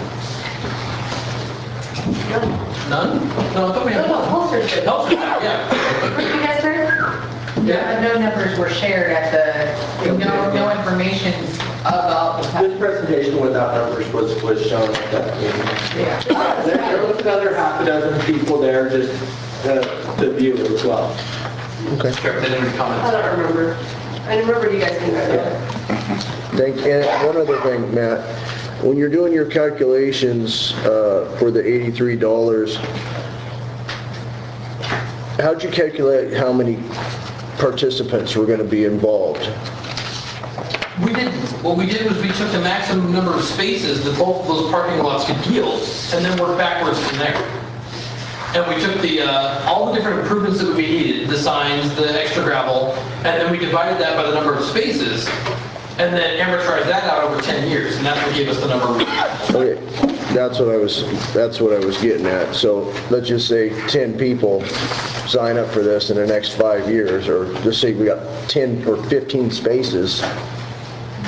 None? No, I thought we had one.
Holster's good.
Holster's, yeah.
Were you guys there? Yeah, no numbers were shared at the, no information about the.
This presentation without numbers was shown at that meeting.
Yeah.
There was another half a dozen people there just to view it as well.
Okay.
Sure, they didn't comment.
I don't remember. I remember you guys being there.
And one other thing, Matt, when you're doing your calculations for the $83, how'd you calculate how many participants were going to be involved?
What we did was we took the maximum number of spaces that both of those parking lots could yield, and then worked backwards from there. And we took all the different improvements that would be needed, the signs, the extra gravel, and then we divided that by the number of spaces, and then amortized that out over 10 years, and that's what gave us the number.
Okay, that's what I was getting at. So let's just say 10 people sign up for this in the next 5 years, or just say we got 10 or 15 spaces,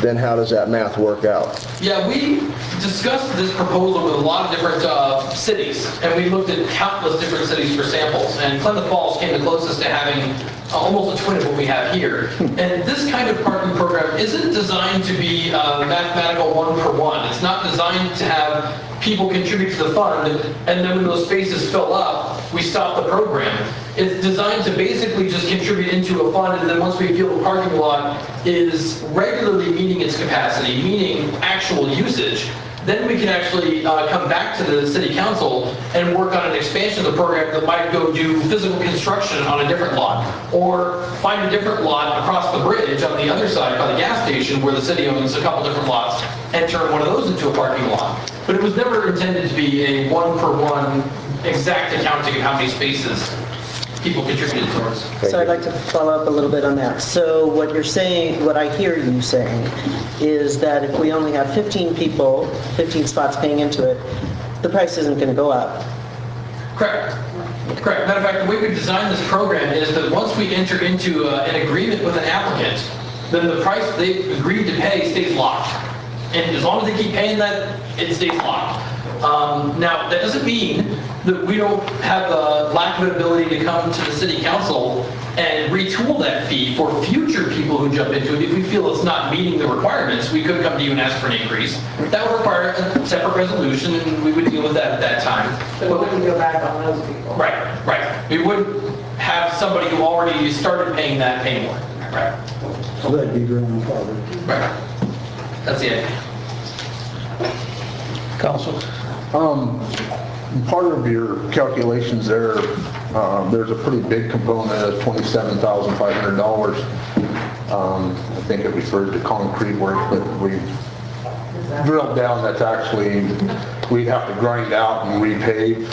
then how does that math work out?
Yeah, we discussed this proposal with a lot of different cities, and we looked at countless different cities for samples, and Clement Falls came the closest to having almost a twin of what we have here. And this kind of parking program isn't designed to be a mathematical one-for-one. It's not designed to have people contribute to the fund, and then when those spaces fill up, we stop the program. It's designed to basically just contribute into a fund, and then once we feel the parking lot is regularly meeting its capacity, meaning actual usage, then we can actually come back to the city council and work on an expansion of the program that might go do physical construction on a different lot, or find a different lot across the bridge on the other side by the gas station where the city owns a couple different lots, and turn one of those into a parking lot. But it was never intended to be a one-for-one exact accounting of how many spaces people contributed towards.
So I'd like to follow up a little bit on that. So what you're saying, what I hear you saying, is that if we only have 15 people, 15 spots paying into it, the price isn't going to go up.
Correct. Correct. Matter of fact, the way we designed this program is that once we enter into an agreement with an applicant, then the price they've agreed to pay stays locked. And as long as they keep paying that, it stays locked. Now, that doesn't mean that we don't have a lack of an ability to come to the city council and retool that fee for future people who jump into it. If we feel it's not meeting the requirements, we could come to you and ask for an increase. That would require a separate resolution, and we would deal with that at that time.
So we wouldn't go back on those people.
Right, right. We would have somebody who already started paying that pay more. Right.
So that'd be grandfathered.
Right. That's the idea.
Council?
Part of your calculations there, there's a pretty big component of $27,500. I think it referred to concrete work, but we drilled down, that's actually, we'd have to grind out and repave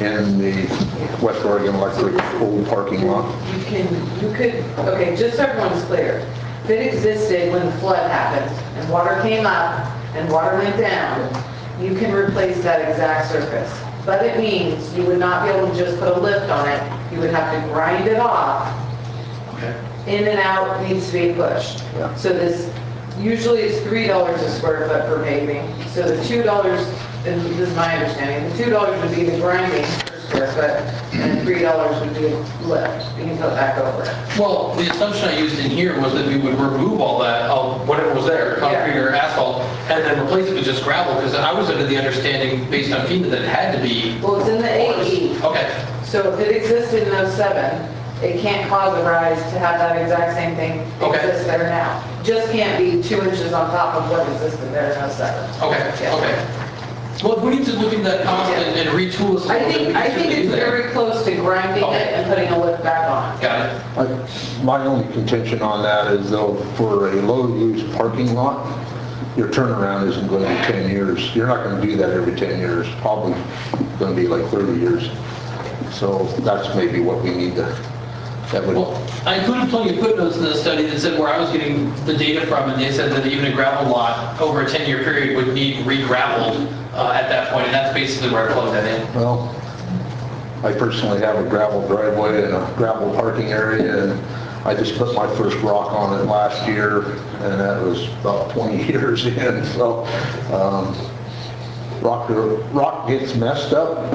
in the West Oregon Electric old parking lot.
You could, okay, just so everyone's clear, if it existed when the flood happened and water came up and water went down, you can replace that exact surface. But it means you would not be able to just put a lift on it. You would have to grind it off.
Okay.
In and out needs to be pushed. So this, usually it's $3 a square foot for paving. So the $2, and this is my understanding, the $2 would be the grinding per square foot, and $3 would be lift. You can put back over it.
Well, the assumption I used in here was that we would remove all that, whatever was there, concrete or asphalt, and then replace it with just gravel, because I was under the understanding, based on FEMA, that it had to be...
Well, it's in the AE.
Okay.
So if it existed in '07, it can't cause a rise to have that exact same thing exist there now. Just can't be 2 inches on top of what existed there in '07.
Okay,
Yeah.
okay. Well, if we need to look into that cost and retool this a
I
little bit, we
think
can certainly
it's
do that.
very close to grinding it and putting a lift back on.
Got it.
My only contention on that is though, for a low-use parking lot, your turnaround isn't going to be 10 years. You're not going to do that every 10 years, probably going to be like 30 years. So that's maybe what we need to, that would...
Well, I included plenty of footnotes in the study that said where I was getting the data from, and they said that even a gravel lot over a 10-year period would need re-graveled at that point, and that's basically where I plugged that in.
Well, I personally have a gravel driveway and a gravel parking area, and I just put my first rock on it last year, and that was about 20 years in, so rock gets messed up.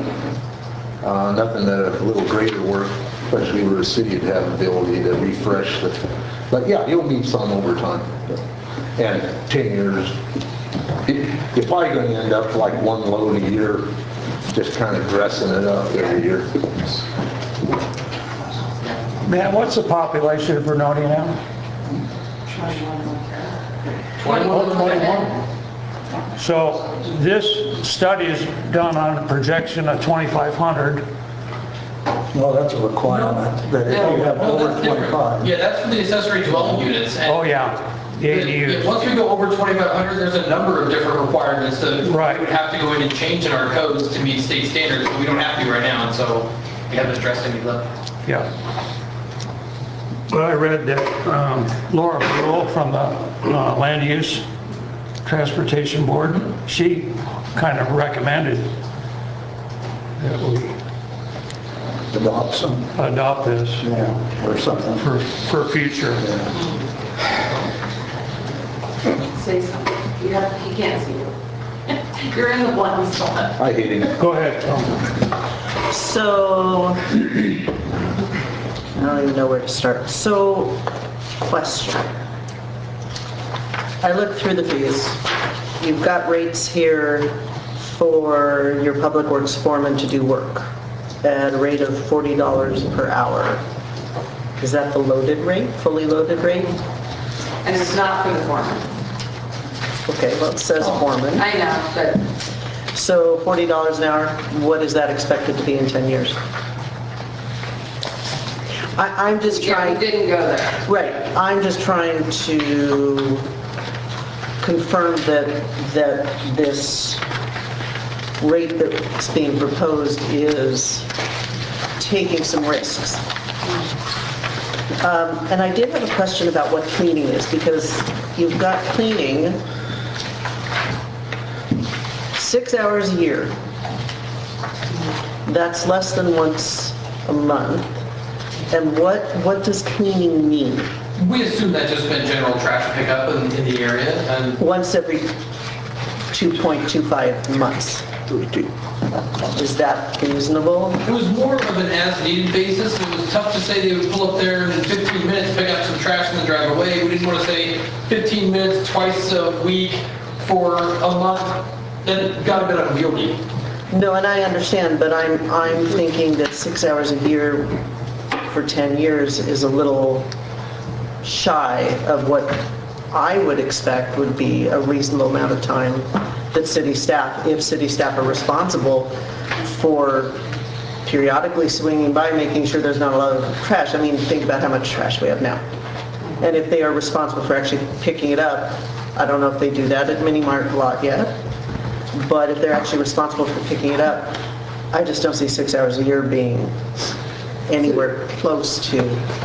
Nothing that a little greater work, especially where the city would have the ability to refresh the, but yeah, you'll need some over time. And 10 years, you're probably going to end up like one load a year, just kind of dressing it up every year.
Man, what's the population of Vernonia now? 21. So this study is done on a projection of 2,500.
No, that's a requirement, that if you have
No,
over
that's different.
25.
Yeah, that's for the accessory dwelling units. And
Oh, yeah, the
Yeah,
ADUs.
once we go over 2,500, there's a number of different requirements that
Right.
we would have to go in and change in our codes to meet state standards, but we don't have to right now, and so we haven't addressed any of them.
Yeah. Well, I read that Laura Brule from the Land Use Transportation Board, she kind of recommended that we adopt this
Yeah, or something.
for future.
say something. He can't see you. You're in the blind spot.
I hate him.
Go ahead, Tom.
So, I don't even know where to start. So, question. I looked through the fees. You've got rates here for your public works foreman to do work at a rate of $40 per hour. Is that the loaded rate, fully loaded rate?
And it's not for the foreman.
Okay, well, it says foreman.
I know, but
So $40 an hour, what is that expected to be in 10 years? I'm just
yeah,
trying...
we didn't go there.
Right, I'm just trying to confirm that this rate that's being proposed is taking some risks. And I did have a question about what cleaning is, because you've got cleaning 6 hours a year. That's less than once a month. And what does cleaning mean?
We assume that just meant general trash pickup in the area, and
Once every 2.25 months. Is that reasonable?
it was more of an as-needed basis. It was tough to say they would pull up there and in 15 minutes pick up some trash and then drive away. We didn't want to say 15 minutes twice a week for a month. Then it got a bit unwieldy.
No, and I understand, but I'm thinking that 6 hours a year for 10 years is a little shy of what I would expect would be a reasonable amount of time that city staff, if city staff are responsible for periodically swinging by, making sure there's not a lot of trash. I mean, think about how much trash we have now. And if they are responsible for actually picking it up, I don't know if they do that at Mini Mart lot yet, but if they're actually responsible for picking it up, I just don't see 6 hours a year being anywhere close to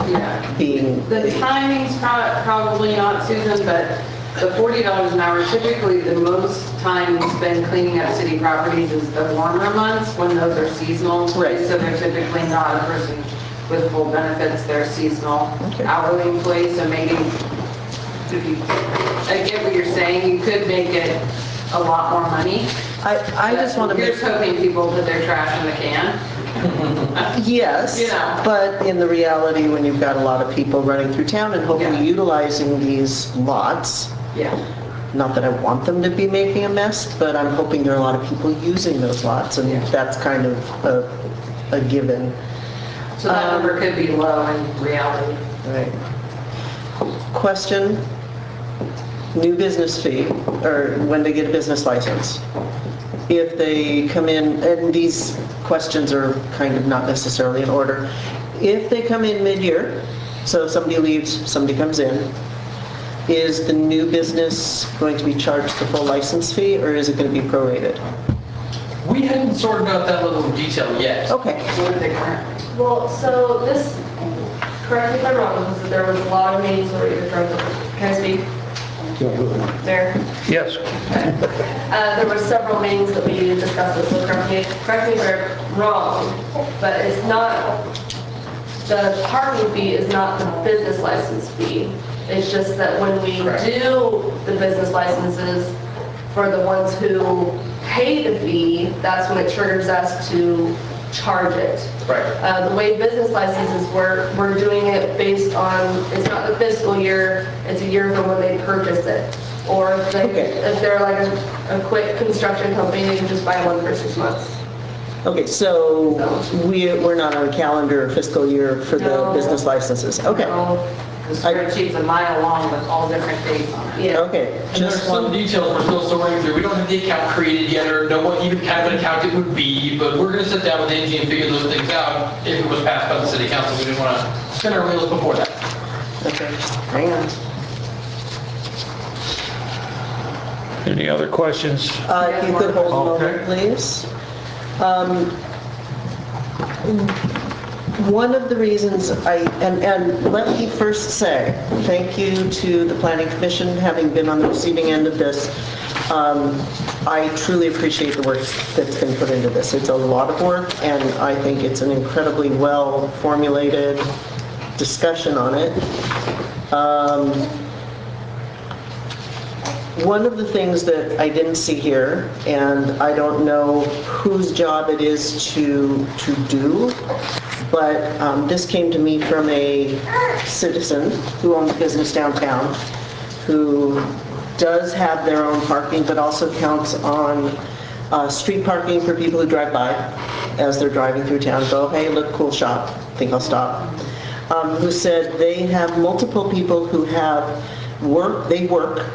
Yeah.
being...
The timing's probably not, Susan, but the $40 an hour, typically the most time you spend cleaning up city properties is the warmer months, when those are seasonal.
Right.
So they're typically not a person with full benefits, they're seasonal
Okay.
hourly employees, so maybe, I get what you're saying, you could make it a lot more money.
I just want to
You're
make...
just hoping people put their trash in the can.
Yes,
You know.
but in the reality, when you've got a lot of people running through town and hopefully
Yeah.
utilizing these lots,
Yeah.
not that I want them to be making a mess, but I'm hoping there are a lot of people using those lots, and
Yeah.
that's kind of a given.
So that number could be low in reality.
Right. Question, new business fee, or when they get a business license. If they come in, and these questions are kind of not necessarily in order. If they come in mid-year, so somebody leaves, somebody comes in, is the new business going to be charged the full license fee, or is it going to be prorated?
We hadn't sorted out that level of detail yet.
Okay.
What are they currently?
Well, so this, correct me if I'm wrong, was that there was a lot of meetings where you can I speak? There.
Yes.
There were several meetings that we discussed this, so correct me if I'm wrong, but it's not, the parking fee is not the business license fee. It's just that when we do the business licenses for the ones who pay the fee, that's when it triggers us to charge it.
Right.
The way business licenses work, we're doing it based on, it's not the fiscal year, it's a year from when they purchase it. Or if they're like a quick construction company, they can just buy one for 6 months.
Okay, so we're not on a calendar fiscal year for the
No.
business licenses. Okay.
No, the spreadsheet's a mile long with all different dates on it.
Yeah.
Okay,
And there's
just
some
one,
details we're still sorting through. We don't have the account created yet or know what even kind of an account it would be, but we're gonna sit down with Angie and figure those things out if it was passed by the city council. We didn't want to spin our wheels before that.
okay, hang on.
Any other questions?
If you could hold a
Okay.
moment, please. One of the reasons and let me first say, thank you to the Planning Commission, having been on the receiving end of this. I truly appreciate the work that's been put into this. It's a lot of work, and I think it's an incredibly well-formulated discussion on it. one of the things that I didn't see here, and I don't know whose job it is to do, but this came to me from a citizen who owns a business downtown, who does have their own parking, but also counts on street parking for people who drive by as they're driving through town, go, hey, look, cool shop, think I'll stop. Who said they have multiple people who they work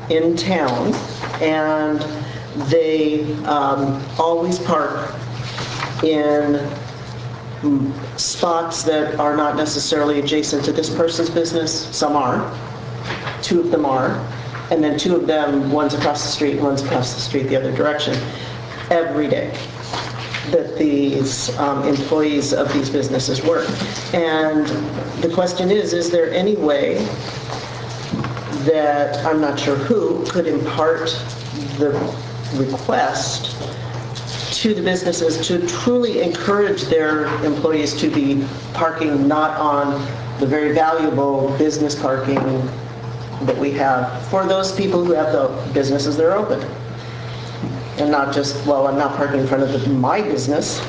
in town, and they always park in spots that are not necessarily adjacent to this person's business. Some are. 2 of them are. And then 2 of them, one's across the street, one's across the street the other direction, every day that these employees of these businesses work. And the question is there any way that, I'm not sure who, could impart the request to the businesses to truly encourage their employees to be parking not on the very valuable business parking that we have for those people who have the businesses that are open. And not just, well, I'm not parking in front of my business,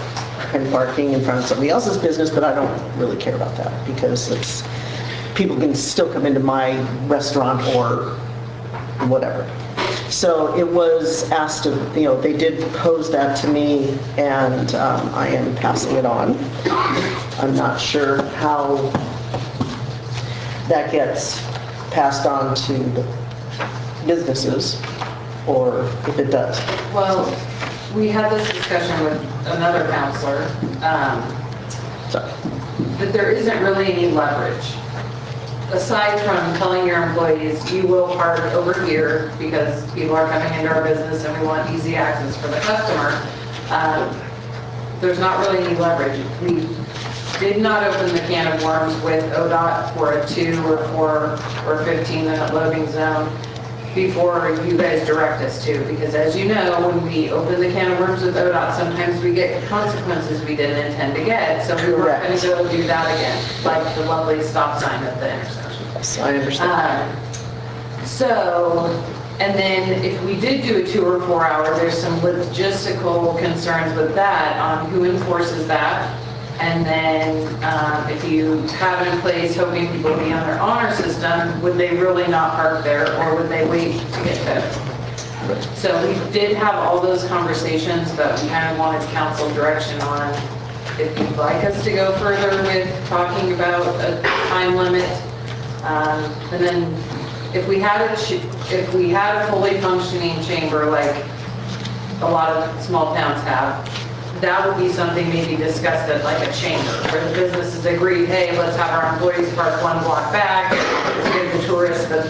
I'm parking in front of somebody else's business, but I don't really care about that because people can still come into my restaurant or whatever. So it was asked they did pose that to me, and I am passing it on. I'm not sure how that gets passed on to the businesses, or if it does.
Well, we had this discussion with another counselor,
Sorry.
that there isn't really any leverage. Aside from telling your employees, you will park over here because people are coming into our business and we want easy access for the customer, there's not really any leverage. We did not open the can of worms with ODOT for a 2 or 4 or 15-minute loading zone before you guys direct us to, because as you know, when we open the can of worms with ODOT, sometimes we get consequences we didn't intend to get, so we weren't going to go do that again, like the lovely stop sign at the intersection.
Yes, I understand.
And then if we did do a 2 or 4 hour, there's some logistical concerns with that on who enforces that. And then if you have in place hoping people will be on their honor system, would they really not park there, or would they wait to get fixed? So we did have all those conversations, but we kind of wanted council direction on if you'd like us to go further with talking about a time limit. And then if we had a fully functioning chamber like a lot of small towns have, that would be something maybe discussed at like a chamber where the businesses agree, hey, let's have our employees park 1 block back, let's give the tourists the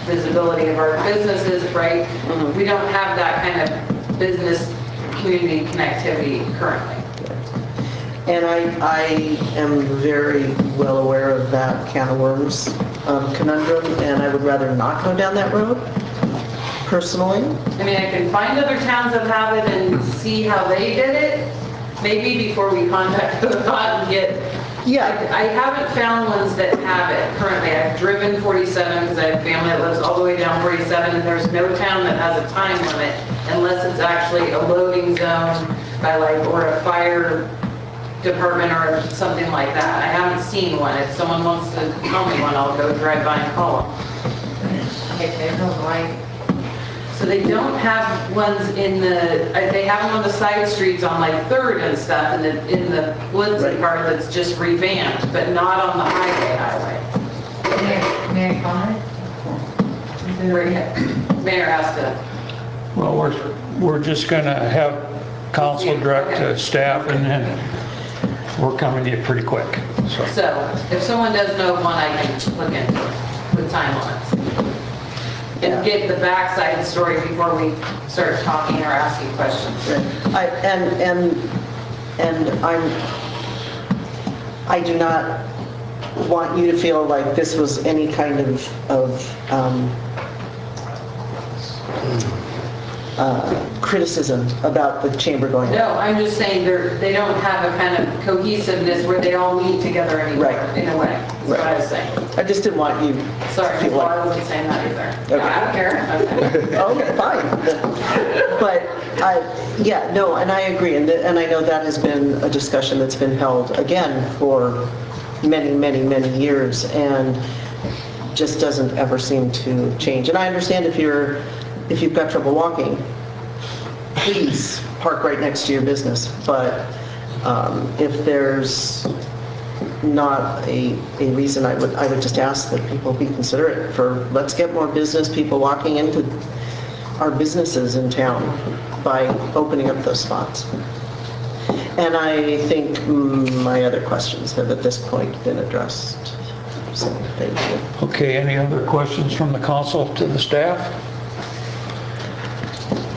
visibility of our businesses, right? Mm-hmm. We don't have that kind of business community connectivity currently.
And I am very well aware of that can of worms conundrum, and I would rather not go down that road, personally.
I mean, I can find other towns that have it and see how they did it, maybe before we contact the thought and get...
Yeah.
I haven't found ones that have it currently. I've driven 47 because I have family that lives all the way down 47, and there's no town that has a time limit unless it's actually a loading zone by or a fire department or something like that. I haven't seen one. If someone wants to tell me one, I'll go drive by and call them. So they don't have ones they have them on the side streets on 3rd and stuff in the Lindsay part that's just revamped, but not on the highway.
May I comment?
Mayor has to.
Well, we're just going to have council direct to staff, and then we're coming to you pretty quick.
So if someone does know one, I can look into it with time limits. And get the backside story before we start talking or asking questions.
I do not want you to feel like this was any kind of criticism about the chamber going.
No, I'm just saying they don't have a kind of cohesiveness where they all meet together anymore,
Right.
in a way. That's what I was saying.
I just didn't want you
Sorry,
to feel
well, I
like,
wasn't saying that either. No,
Okay.
I don't care. Okay.
okay, fine. But yeah, no, and I agree. And I know that has been a discussion that's been held again for many, many, many years and just doesn't ever seem to change. And I understand if you've got trouble walking, please park right next to your business. But if there's not a reason, I would just ask that people be considerate for, let's get more business people walking into our businesses in town by opening up those spots. And I think my other questions have at this point been addressed. So thank you.
Okay, any other questions from the council to the staff?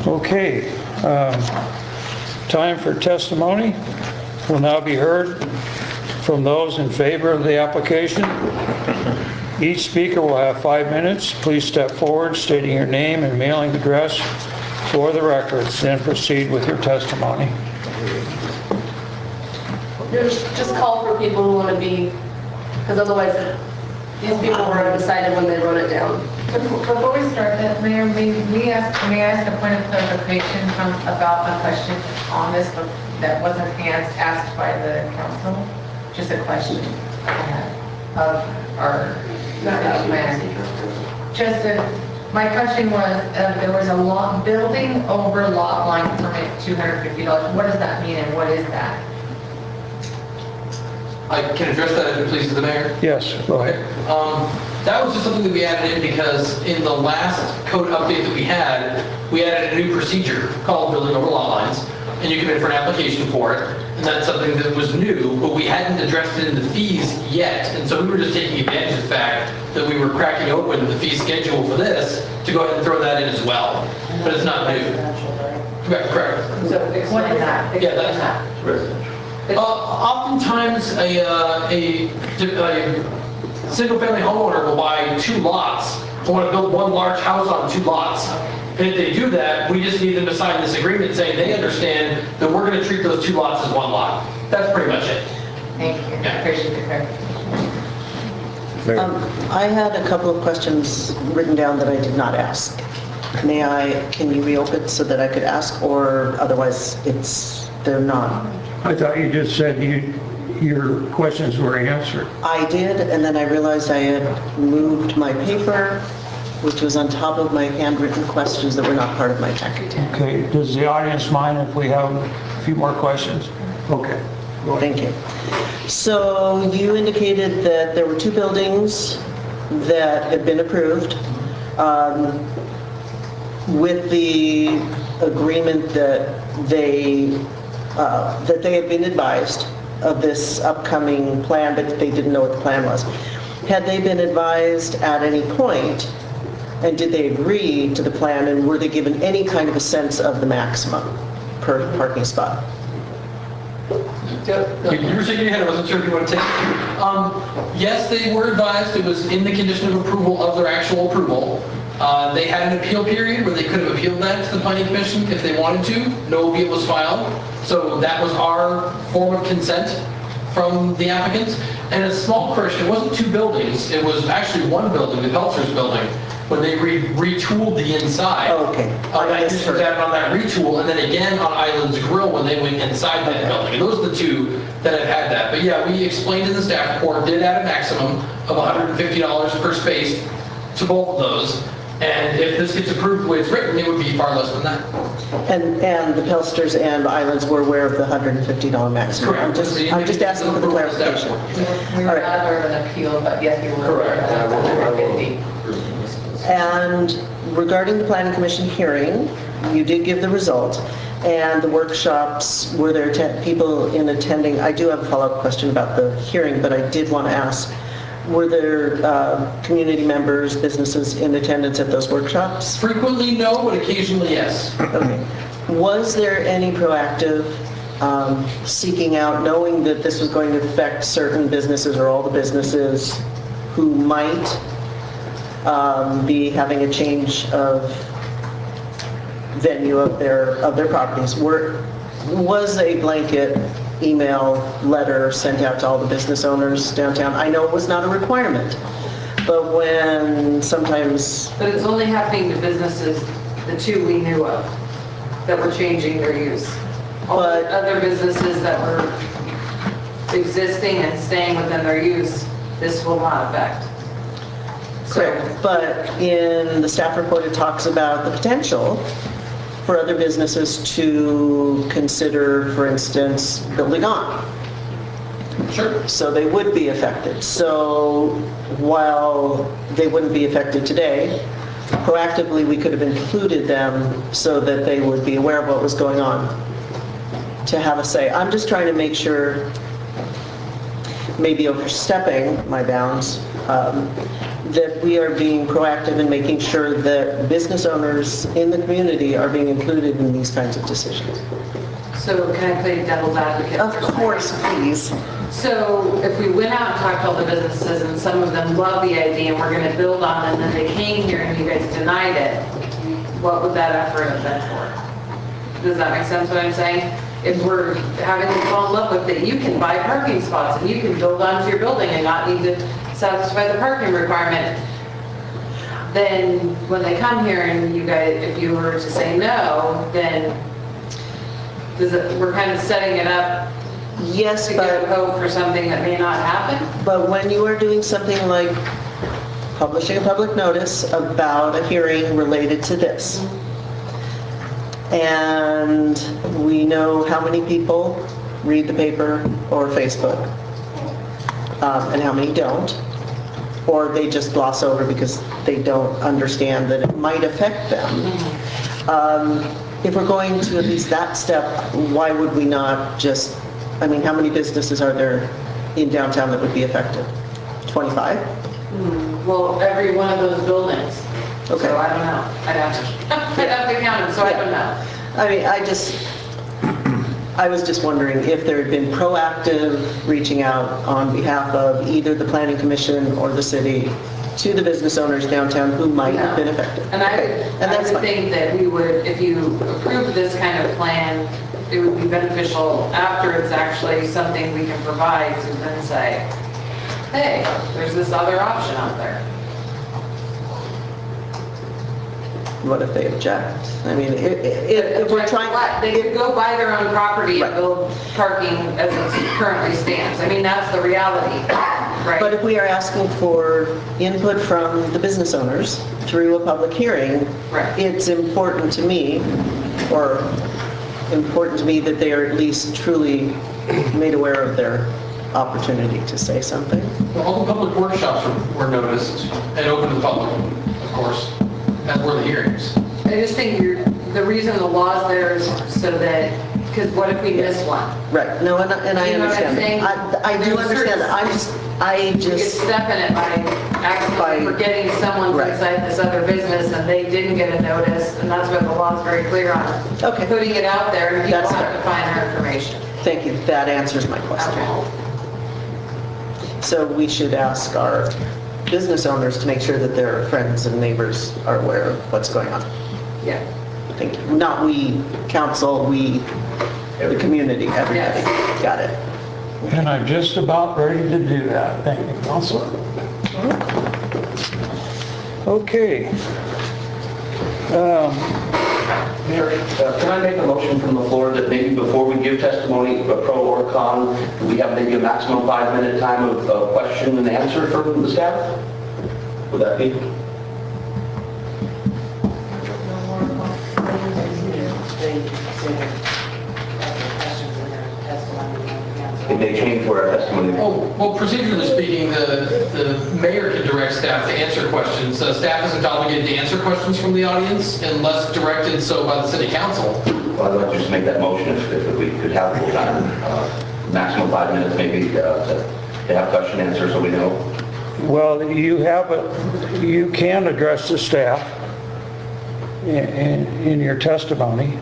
Okay, time for testimony will now be heard from those in favor of the application. Each speaker will have 5 minutes. Please step forward stating your name and mailing address for the records, then proceed with your testimony.
Just call for people who want to be, because otherwise these people were undecided when they wrote it down.
Before we start that, Mayor, may I ask a point of clarification about a question on this that wasn't asked by the council? Just a question I had of our plan. My question was, there was a building over lot line permit, $250. What does that mean and what is that?
I can address that if it pleases the mayor.
Yes, go ahead.
That was just something that we added in because in the last code update that we added a new procedure called building over lot lines, and you come in for an application for it, and that's something that was new, but we hadn't addressed it in the fees yet, and so we were just taking advantage of the fact that we were cracking open the fee schedule for this to go ahead and throw that in as well, but it's not new. Correct.
So
What is that?
Yeah, that's oftentimes a single-family homeowner will buy 2 lots, or want to build one large house on 2 lots. And if they do that, we just need them to sign this agreement saying they understand that we're going to treat those 2 lots as 1 lot. That's pretty much it.
Thank you. I appreciate the clarification.
I had a couple of questions written down that I did not ask. Can you reopen so that I could ask, or otherwise they're not?
I thought you just said your questions were answered.
I did, and then I realized I had moved my paper, which was on top of my handwritten questions that were not part of my packet.
Okay, does the audience mind if we have a few more questions? Okay. Go ahead.
Thank you. So you indicated that there were 2 buildings that had been approved with the agreement that they had been advised of this upcoming plan, but they didn't know what the plan was. Had they been advised at any point, and did they agree to the plan, and were they given any kind of a sense of the maximum per parking spot?
You were shaking your head, I wasn't sure if you want to take it. Yes, they were advised, it was in the condition of approval of their actual approval. They had an appeal period where they could have appealed that to the planning commission if they wanted to. No appeal was filed. So that was our form of consent from the applicants. And a small correction, it wasn't 2 buildings, it was actually 1 building, the Peltzer's building, when they retooled the inside.
Oh, okay.
That condition was added on that retool, and then again on Island's Grill when they went inside that building. And those are the 2 that have had that. But yeah, we explained in the staff report, did add a maximum of $150 per space to both of those. And if this gets approved the way it's written, it would be far less than that.
And the Pelsters and Islands were aware of the $150 maximum?
Correct.
I'm just asking for the clarification.
We were not aware of an appeal, but yes, we were aware of that 150.
And regarding the planning commission hearing, you did give the result, and the workshops, were there people in attending? I do have a follow-up question about the hearing, but I did want to ask, were there community members, businesses in attendance at those workshops?
Frequently, no, but occasionally, yes.
Okay. Was there any proactive seeking out, knowing that this was going to affect certain businesses or all the businesses who might be having a change of venue of their properties. Was a blanket email letter sent out to all the business owners downtown. I know it was not a requirement, but when sometimes,
But it's only happening to businesses, the two we knew of, that were changing their use. All the
But-
other businesses that were existing and staying within their use, this will not affect. So,
correct, but in the staff report, it talks about the potential for other businesses to consider, for instance, building on.
Sure.
So they would be affected. So while they wouldn't be affected today, proactively, we could have included them so that they would be aware of what was going on, to have a say. I'm just trying to make sure, maybe overstepping my bounds, that we are being proactive in making sure that business owners in the community are being included in these kinds of decisions.
so can I play devil's advocate
Of
for a second?
course, please.
So if we went out and talked to all the businesses and some of them love the idea and we're going to build on it, and then they came here and you guys denied it, what would that effort have been for? Does that make sense what I'm saying? If we're having them fall in love with it, you can buy parking spots and you can build onto your building and not need to satisfy the parking requirement. Then when they come here and you guys, if you were to say no, then we're kind of setting it up
Yes,
to
but...
give hope for something that may not happen?
But when you are doing something like publishing a public notice about a hearing related to this, and we know how many people read the paper or Facebook, and how many don't, or they just gloss over because they don't understand that it might affect them. If we're going to at least that step, why would we not just, I mean, how many businesses are there in downtown that would be affected? 25?
Well, every one of those buildings.
Okay.
So I don't know. I'd have to count them, so I don't know.
I mean, I was just wondering if there had been proactive reaching out on behalf of either the planning commission or the city to the business owners downtown who might have been affected.
And I
Okay,
would,
and
I
that's
would
fine.
think that we would, if you approve this kind of plan, it would be beneficial after it's actually something we can provide to then say, hey, there's this other option out there.
What if they object? I mean, if we're trying...
They could go buy their own property and
Right.
build parking as it currently stands. I mean, that's the reality, right?
But if we are asking for input from the business owners through a public hearing,
Right.
it's important to me that they are at least truly made aware of their opportunity to say something.
All the public workshops were noticed and open to the public, of course, as were the hearings.
I just think the reason the law's there is so that, because what if we miss one?
Right, no, and I
You know what I'm
understand.
saying?
I do
There's
understand that. I
You could
just,
step in it by accidentally forgetting someone's
Right.
inside this other business and they didn't get a notice, and that's what the law's very clear on.
Okay.
Putting it out there and people
That's
have
fair.
to find their information.
thank you, that answers my question.
Okay.
So we should ask our business owners to make sure that their friends and neighbors are aware of what's going on.
Yeah.
Thank you. Not we, council, we, the community, everybody.
Yes.
Got it.
And I'm just about ready to do that. Thank you, Counselor. Okay.
Mayor, can I make a motion from the floor that maybe before we give testimony, pro or con, we have maybe a maximum 5-minute time of question and answer from the staff? Would that be? It may change where our testimony.
Well, procedurally speaking, the mayor can direct staff to answer questions. Staff isn't obligated to answer questions from the audience unless directed so by the city council.
Well, I'd like to just make that motion if we could have full time, maximum 5 minutes maybe to have question and answer so we know.
Well, you can address the staff in your testimony.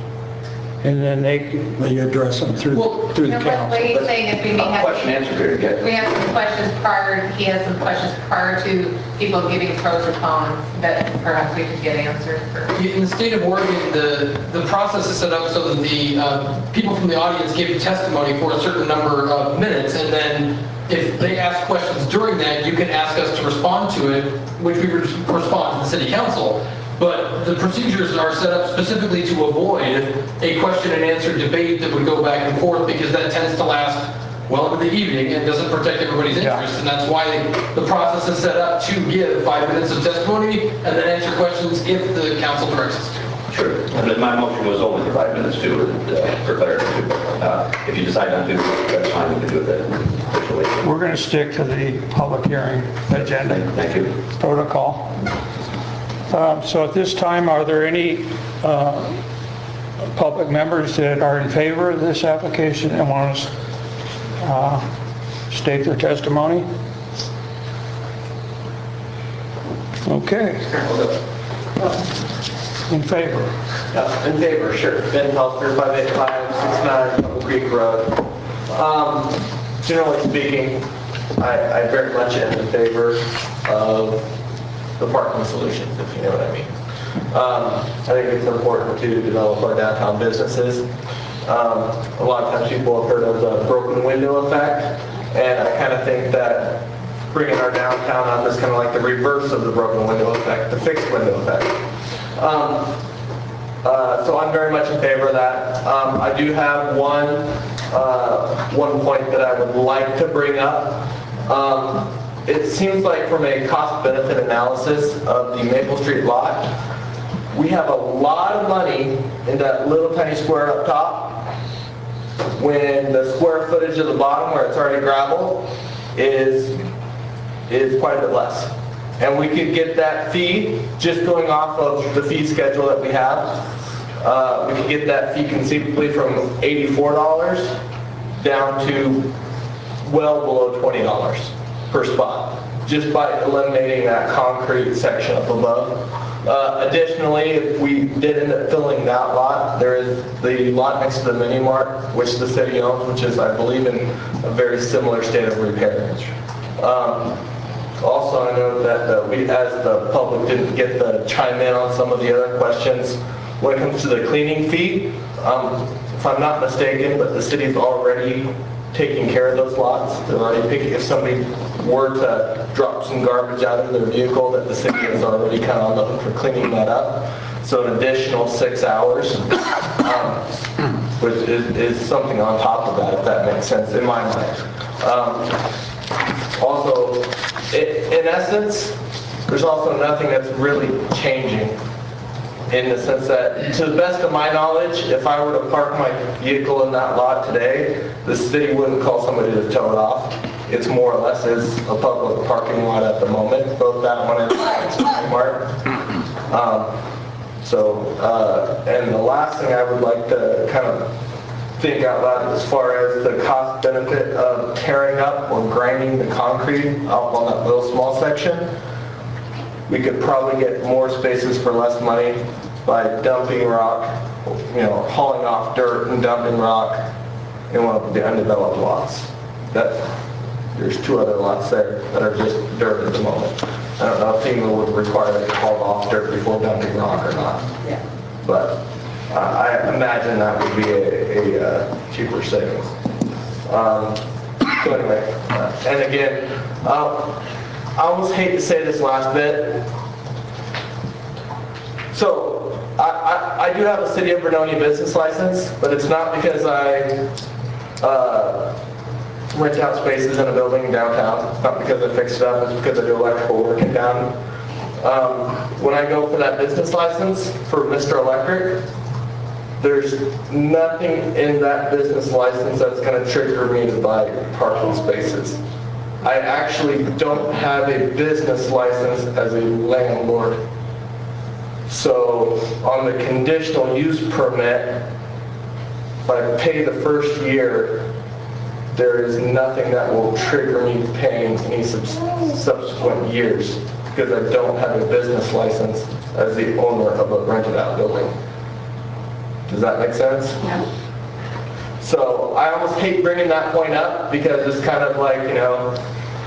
and then they
address them through the
No,
council.
what he's saying is we may have.
Question answer period, yeah.
We have some questions prior, he has some questions prior to people giving pros or cons that perhaps we could get answered first.
In the state of Oregon, the process is set up so that the people from the audience give testimony for a certain number of minutes, and then if they ask questions during that, you can ask us to respond to it, which we respond to the city council. But the procedures are set up specifically to avoid a question and answer debate that would go back and forth, because that tends to last well into the evening and doesn't protect everybody's interest. And that's why the process is set up to give 5 minutes of testimony and then answer questions if the council directs us to.
Sure. And then my motion was only for 5 minutes too, for clarity too. If you decide not to, that's fine, we can do it then.
We're going to stick to the public hearing agenda.
Thank you.
Protocol. So at this time, are there any public members that are in favor of this application and want to state their testimony? Okay. In favor?
In favor, sure. Ben Pelster, 585-69 Pebble Creek Road. Generally speaking, I very much am in favor of the parking solutions, if you know what I mean. I think it's important to develop our downtown businesses. A lot of times people have heard of the broken window effect, and I kind of think that bringing our downtown up is kind of like the reverse of the broken window effect, the fixed window effect. So I'm very much in favor of that. I do have one point that I would like to bring up. It seems like from a cost-benefit analysis of the Maple Street lot, we have a lot of money in that little tiny square up top, when the square footage of the bottom where it's already gravel is quite a bit less. And we could get that fee, just going off of the fee schedule that we have, we could get that fee conceivably from $84 down to well below $20 per spot, just by eliminating that concrete section up above. Additionally, if we did end up filling that lot, there is the lot next to the mini mart, which the city owns, which is, I believe, in a very similar state of repair. Also, I know that we, as the public, didn't get to chime in on some of the other questions. When it comes to the cleaning fee, if I'm not mistaken, but the city's already taking care of those lots. They're already picking, if somebody were to drop some garbage out of their vehicle, that the city is already kind of on the hook for cleaning that up. So an additional 6 hours, which is something on top of that, if that makes sense, in my mind. Also, in essence, there's also nothing that's really changing, in the sense that, to the best of my knowledge, if I were to park my vehicle in that lot today, the city wouldn't call somebody to tow it off. It's more or less is a public parking lot at the moment, both that one and the Mart. And the last thing I would like to kind of think out loud as far as the cost benefit of tearing up or grinding the concrete out on that little small section. We could probably get more spaces for less money by dumping rock, hauling off dirt and dumping rock in one of the undeveloped lots. There's 2 other lots there that are just dirt at the moment. I don't know if FEMA would require it to haul off dirt before dumping rock or not.
Yeah.
But I imagine that would be a cheaper savings. So anyway, and again, I almost hate to say this last bit. So I do have a City of Vernonia business license, but it's not because I rent out spaces in a building in downtown. It's not because I fix it up, it's because I do electrical work in town. When I go for that business license for Mr. Electric, there's nothing in that business license that's going to trigger me to buy parking spaces. I actually don't have a business license as a landlord. So on the conditional use permit, if I pay the first year, there is nothing that will trigger me paying any subsequent years, because I don't have a business license as the owner of a rented out building. Does that make sense?
Yeah.
So I almost hate bringing that point up because it's kind of like,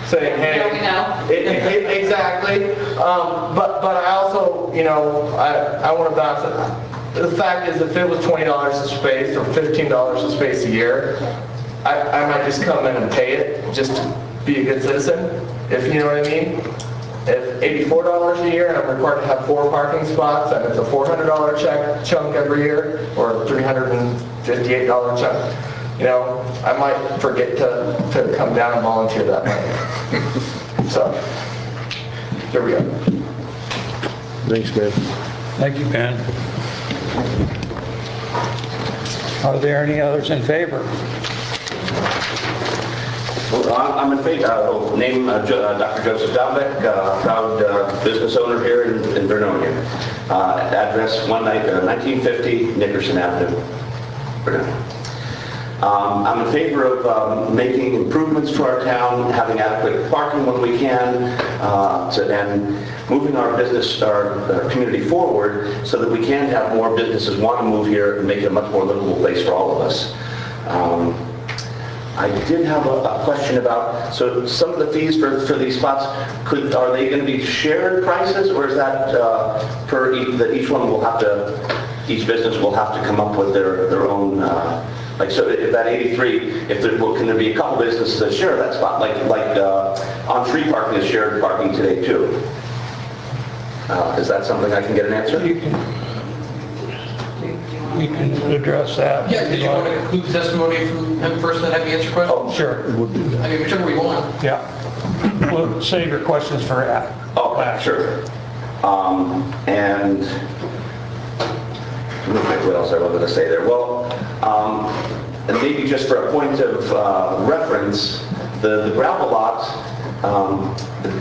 saying, hey.
Yeah, we know.
Exactly. But I also, I want to bounce it. The fact is, if it was $20 a space or $15 a space a year, I might just come in and pay it just to be a good citizen, if you know what I mean. If $84 a year and I'm required to have 4 parking spots and it's a $400 chunk every year or a $358 chunk, I might forget to come down and volunteer that money. So, there we go.
Thanks, man.
Thank you, Ben. Are there any others in favor?
Well, I'm in favor. Name Dr. Joseph Dalbeck, proud business owner here in Vernonia. Address 1950 Nickerson Avenue, Vernonia. I'm in favor of making improvements to our town, having adequate parking when we can, and moving our business, our community forward so that we can have more businesses want to move here and make it a much more livable place for all of us. I did have a question about, so some of the fees for these spots, are they going to be shared prices, or is that that each one will have to, each business will have to come up with their own, so if that 83, can there be a couple businesses that share that spot, like on-street parking is shared parking today too? Is that something I can get an answer?
You can address that.
Yeah, did you want to include the testimony from him first and then have me answer questions?
Oh,
Sure.
I mean, whichever we want.
Yeah. We'll save your questions for that.
Oh, sure. And what else I was going to say there? Well, and maybe just for a point of reference, the gravel lot,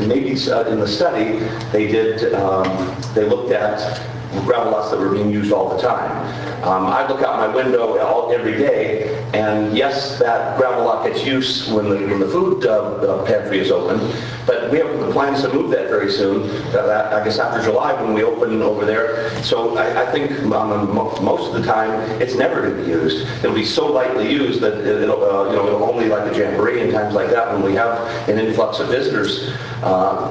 maybe in the study, they looked at gravel lots that were being used all the time. I look out my window every day, and yes, that gravel lot gets used when the food pantry is open, but we have the plans to move that very soon, I guess after July when we open over there. So I think most of the time, it's never going to be used. It'll be so lightly used that it'll only like a jamboree and times like that when we have an influx of visitors.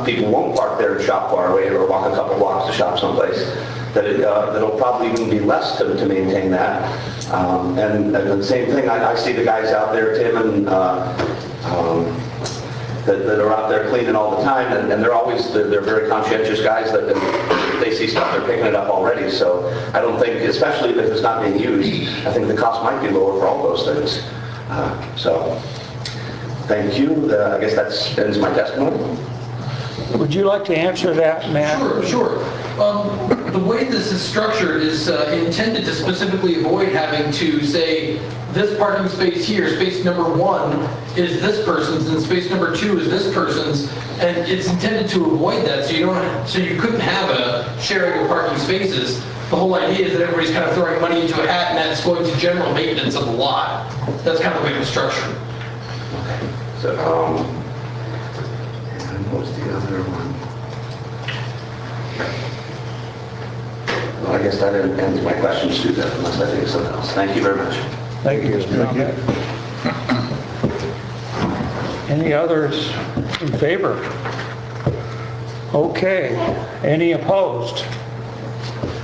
People won't park there and shop far away or walk a couple blocks to shop someplace. That'll probably even be less to maintain that. And the same thing, I see the guys out there, Tim, and that are out there cleaning all the time, and they're very conscientious guys that if they see stuff, they're picking it up already. So I don't think, especially if it's not being used, I think the cost might be lower for all those things. So thank you. I guess that ends my testimony.
Would you like to answer that, Matt?
Sure. The way this is structured is intended to specifically avoid having to say, this parking space here, space number 1 is this person's, and space number 2 is this person's, and it's intended to avoid that, so you couldn't have a sharing of parking spaces. The whole idea is that everybody's kind of throwing money into a hat, and that's going to general maintenance of the lot. That's kind of the way it's structured.
So, what was the other one? Well, I guess that ends my questions too, then, unless I think of something else. Thank you very much.
Thank you, Mr. Ahmed. Any others in favor? Okay. Any opposed?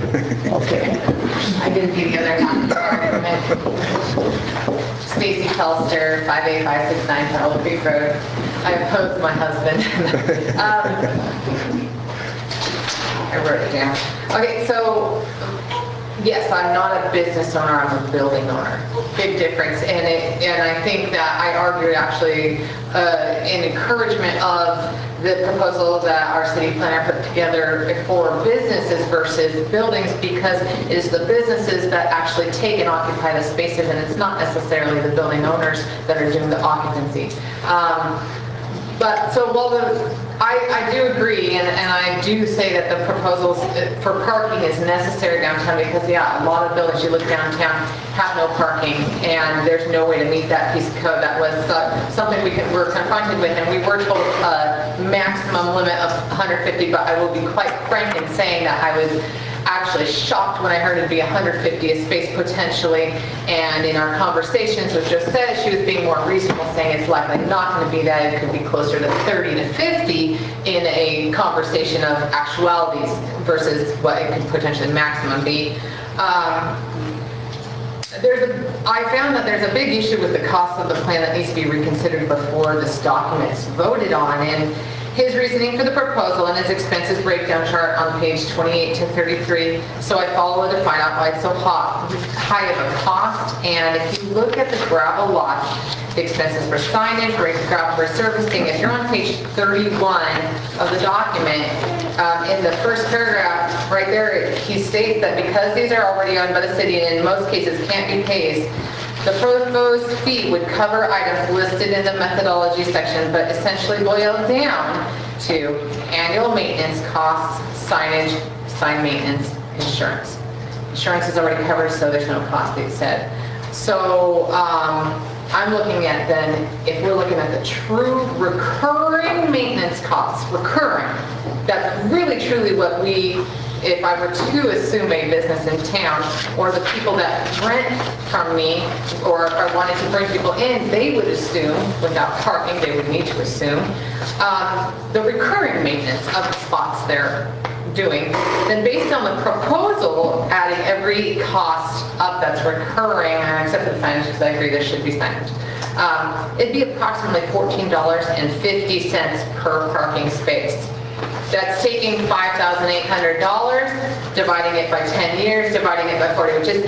Okay.
I didn't see the other comment. Stacy Pelster, 58569 Harold Creek Road. I opposed my husband. I wrote it down. Okay, so yes, I'm not a business owner, I'm a building owner. Big difference. And I think that I argued actually in encouragement of the proposal that our city planner put together for businesses versus buildings, because it is the businesses that actually take and occupy the spaces, and it's not necessarily the building owners that are doing the occupancy. But so while I do agree, and I do say that the proposals for parking is necessary downtown, because yeah, a lot of buildings you look downtown have no parking, and there's no way to meet that piece of code. That was something we're confronted with, and we were told a maximum limit of 150, but I will be quite frank in saying that I was actually actually shocked when I heard it'd be 150 a space potentially. And in our conversations with Josette, she was being more reasonable, saying it's likely not going to be that. It could be closer to 30 to 50 in a conversation of actualities versus what it could potentially maximum be. I found that there's a big issue with the cost of the plan that needs to be reconsidered before this document is voted on. And his reasoning for the proposal and his expenses breakdown chart on page 28 to 33. So I followed to find out why it's so high of a cost. And if you look at the gravel lot, the expenses for signage, gravel resurfacing, if you're on page 31 of the document, in the first paragraph, right there, he states that because these are already owned by the city and in most cases can't be paid, the proposed fee would cover items listed in the methodology section, but essentially boil down to annual maintenance costs, signage, sign maintenance, insurance. Insurance is already covered, so there's no cost, they said. So I'm looking at then, if we're looking at the true recurring maintenance costs, that's really truly what we, if I were to assume a business in town, or the people that rent from me, or if I wanted to bring people in, they would assume, without parking, they would need to assume, the recurring maintenance of the spots they're doing. Then based on the proposal, adding every cost up that's recurring, except for the signage, because I agree there should be signage, it'd be approximately $14.50 per parking space. That's taking $5,800, dividing it by 10 years, dividing it by 40, which is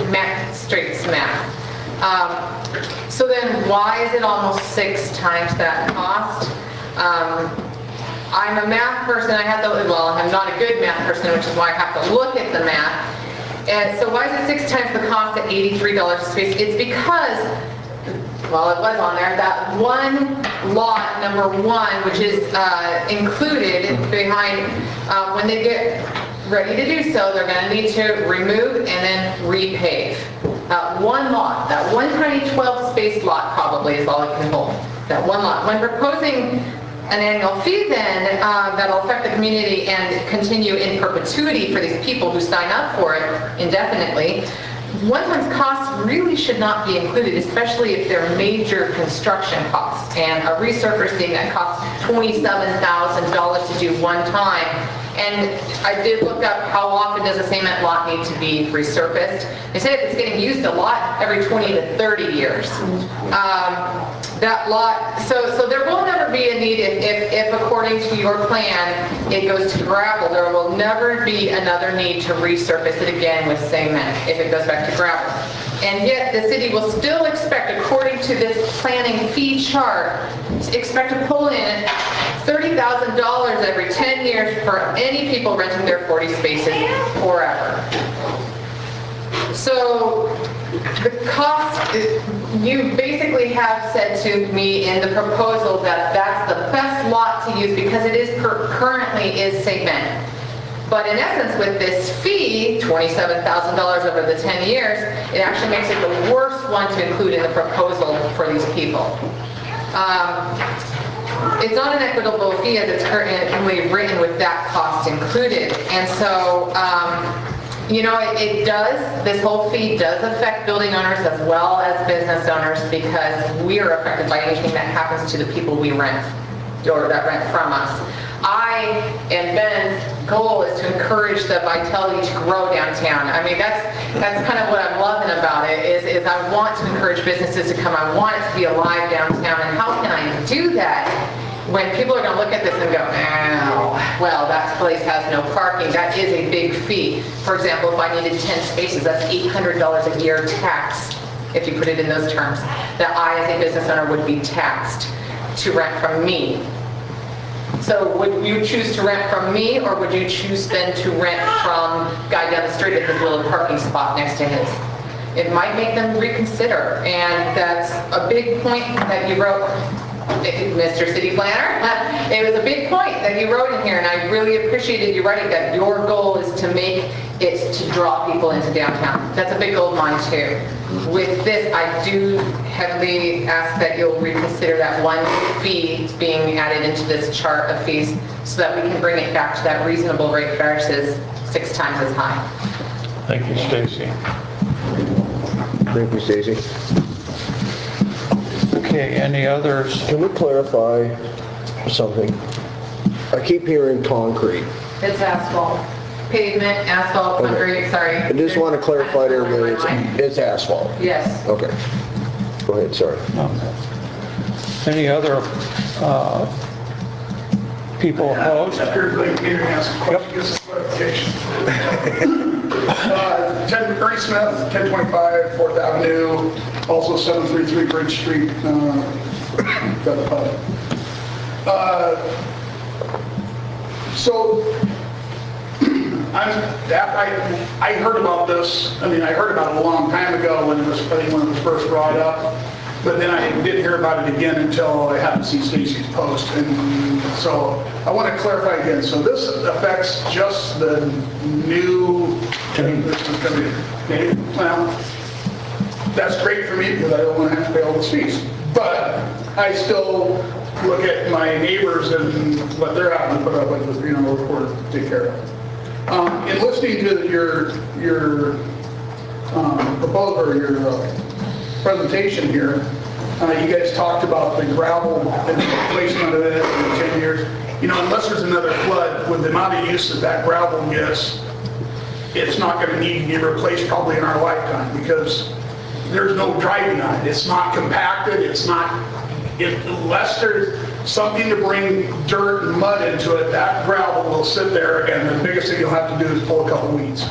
straight math. So then why is it almost 6 times that cost? I'm a math person, I'm not a good math person, which is why I have to look at the math. And so why is it 6 times the cost at $83 a space? It's because, well, it was on there, that one lot, number 1, which is included behind, when they get ready to do so, they're going to need to remove and then repave. One lot, that one tiny 12-space lot probably is all it can hold. That one lot. When proposing an annual fee then that'll affect the community and continue in perpetuity for these people who sign up for it indefinitely, one-time costs really should not be included, especially if they're major construction costs. And a resurfacing that costs $27,000 to do one time. And I did look up how often does a cement lot need to be resurfaced. They say it's getting used a lot every 20 to 30 years. That lot, so there will never be a need if according to your plan it goes to gravel, there will never be another need to resurface it again with cement if it goes back to gravel. And yet the city will still expect, according to this planning fee chart, expect to pull in $30,000 every 10 years for any people renting their 40 spaces forever. So the cost, you basically have said to me in the proposal that that's the best lot to use because it is currently is cement. But in essence, with this fee, $27,000 over the 10 years, it actually makes it the worst one to include in the proposal for these people. It's not an equitable fee as it's currently written with that cost included. And so, it does, this whole fee does affect building owners as well as business owners because we are affected by anything that happens to the people we rent or that rent from us. I and Ben's goal is to encourage the vitality to grow downtown. I mean, that's kind of what I'm loving about it is I want to encourage businesses to come. I want it to be alive downtown. And how can I do that when people are going to look at this and go, oh, well, that place has no parking. That is a big fee. For example, if I needed 10 spaces, that's $800 a year tax, if you put it in those terms, that I as a business owner would be taxed to rent from me. So would you choose to rent from me, or would you choose then to rent from guy down the street at his little parking spot next to his? It might make them reconsider, and that's a big point that you wrote, Mr. City Planner. It was a big point that you wrote in here, and I really appreciated you writing that your goal is to make it to draw people into downtown. That's a big goal of mine too. With this, I do heavily ask that you'll reconsider that one fee being added into this chart of fees so that we can bring it back to that reasonable rate versus 6 times as high.
Thank you, Stacy.
Thank you, Stacy.
Okay, any others?
Can we clarify something? I keep hearing concrete.
It's asphalt. Pavement, asphalt, concrete, sorry.
I just want to clarify to everybody, it's asphalt.
Yes.
Okay. Go ahead, sorry.
Any other people opposed?
After going to meeting, ask a question, give us clarification. 10 Ernie Smith, 1025 4th Avenue, also 733 Bridge Street, got the pub. So, I heard about this, I heard about it a long time ago when it was first brought up, but then I didn't hear about it again until I happened to see Stacy's post. And so I want to clarify again. So this affects just the new, well, that's great for me because I don't want to have to pay all those fees. But I still look at my neighbors and what they're having to put up with, or take care of. In listening to your proposal or your presentation here, you guys talked about the gravel and the replacement of it in 10 years. Unless there's another flood, with the amount of use that gravel gets, it's not going to need to be replaced probably in our lifetime because there's no driving on it. It's not compacted. Unless there's something to bring dirt and mud into it, that gravel will sit there, and the biggest thing you'll have to do is pull a couple weeds.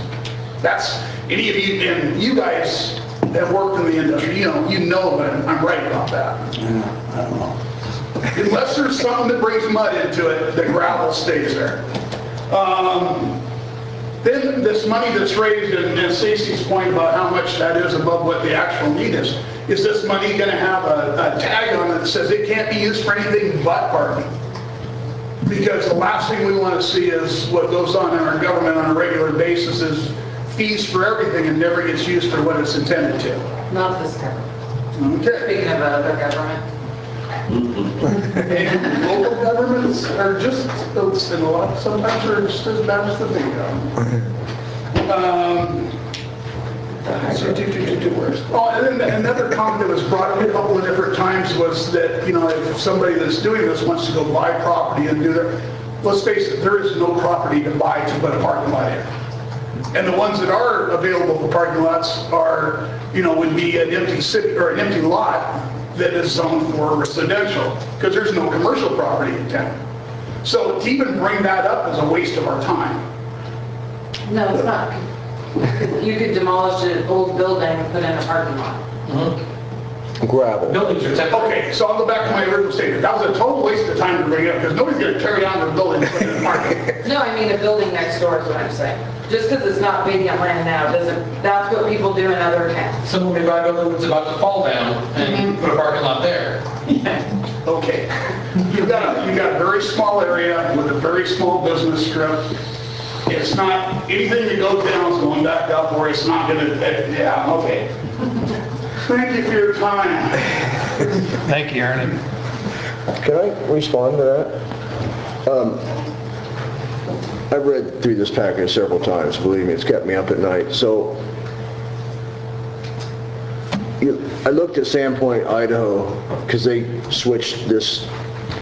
That's, any of you, and you guys have worked in the industry, you know that I'm right about that.
Yeah, I don't know.
Unless there's something that brings mud into it, the gravel stays there. Then this money that's raised, and Stacy's point about how much that is above what the actual need is this money going to have a tag on it that says it can't be used for anything but parking? Because the last thing we want to see is what goes on in our government on a regular basis is fees for everything and never gets used for what it's intended to.
Not this government.
Okay.
Speaking of other government.
And local governments are just, and a lot, sometimes are just as bad as the big government. Oh, and then another comment that was brought up a couple of different times was that, if somebody that's doing this wants to go buy property and do that, let's face it, there is no property to buy to put a parking lot in. And the ones that are available for parking lots are, would be an empty city or an empty lot that is zoned for residential, because there's no commercial property in town. So to even bring that up is a waste of our time.
No, it's not. You could demolish an old building and put in a parking lot.
Gravel.
Buildings are technically.
Okay, so I'll go back to my original statement. That was a total waste of time to bring it up, because nobody's going to tear down the building and put it in the market.
No, I mean a building next door is what I'm saying. Just because it's not vacant land now doesn't, that's what people do in other towns.
Someone may buy a building that's about to fall down and put a parking lot there.
Okay. You've got a very small area with a very small business strip. It's not, anything that goes down is going back up, or it's not going to, yeah, okay. Thank you for your time.
Thank you, Ernie.
Can I respond to that? I've read through this package several times. Believe me, it's kept me up at night. So I looked at Sandpoint, Idaho, because they switched this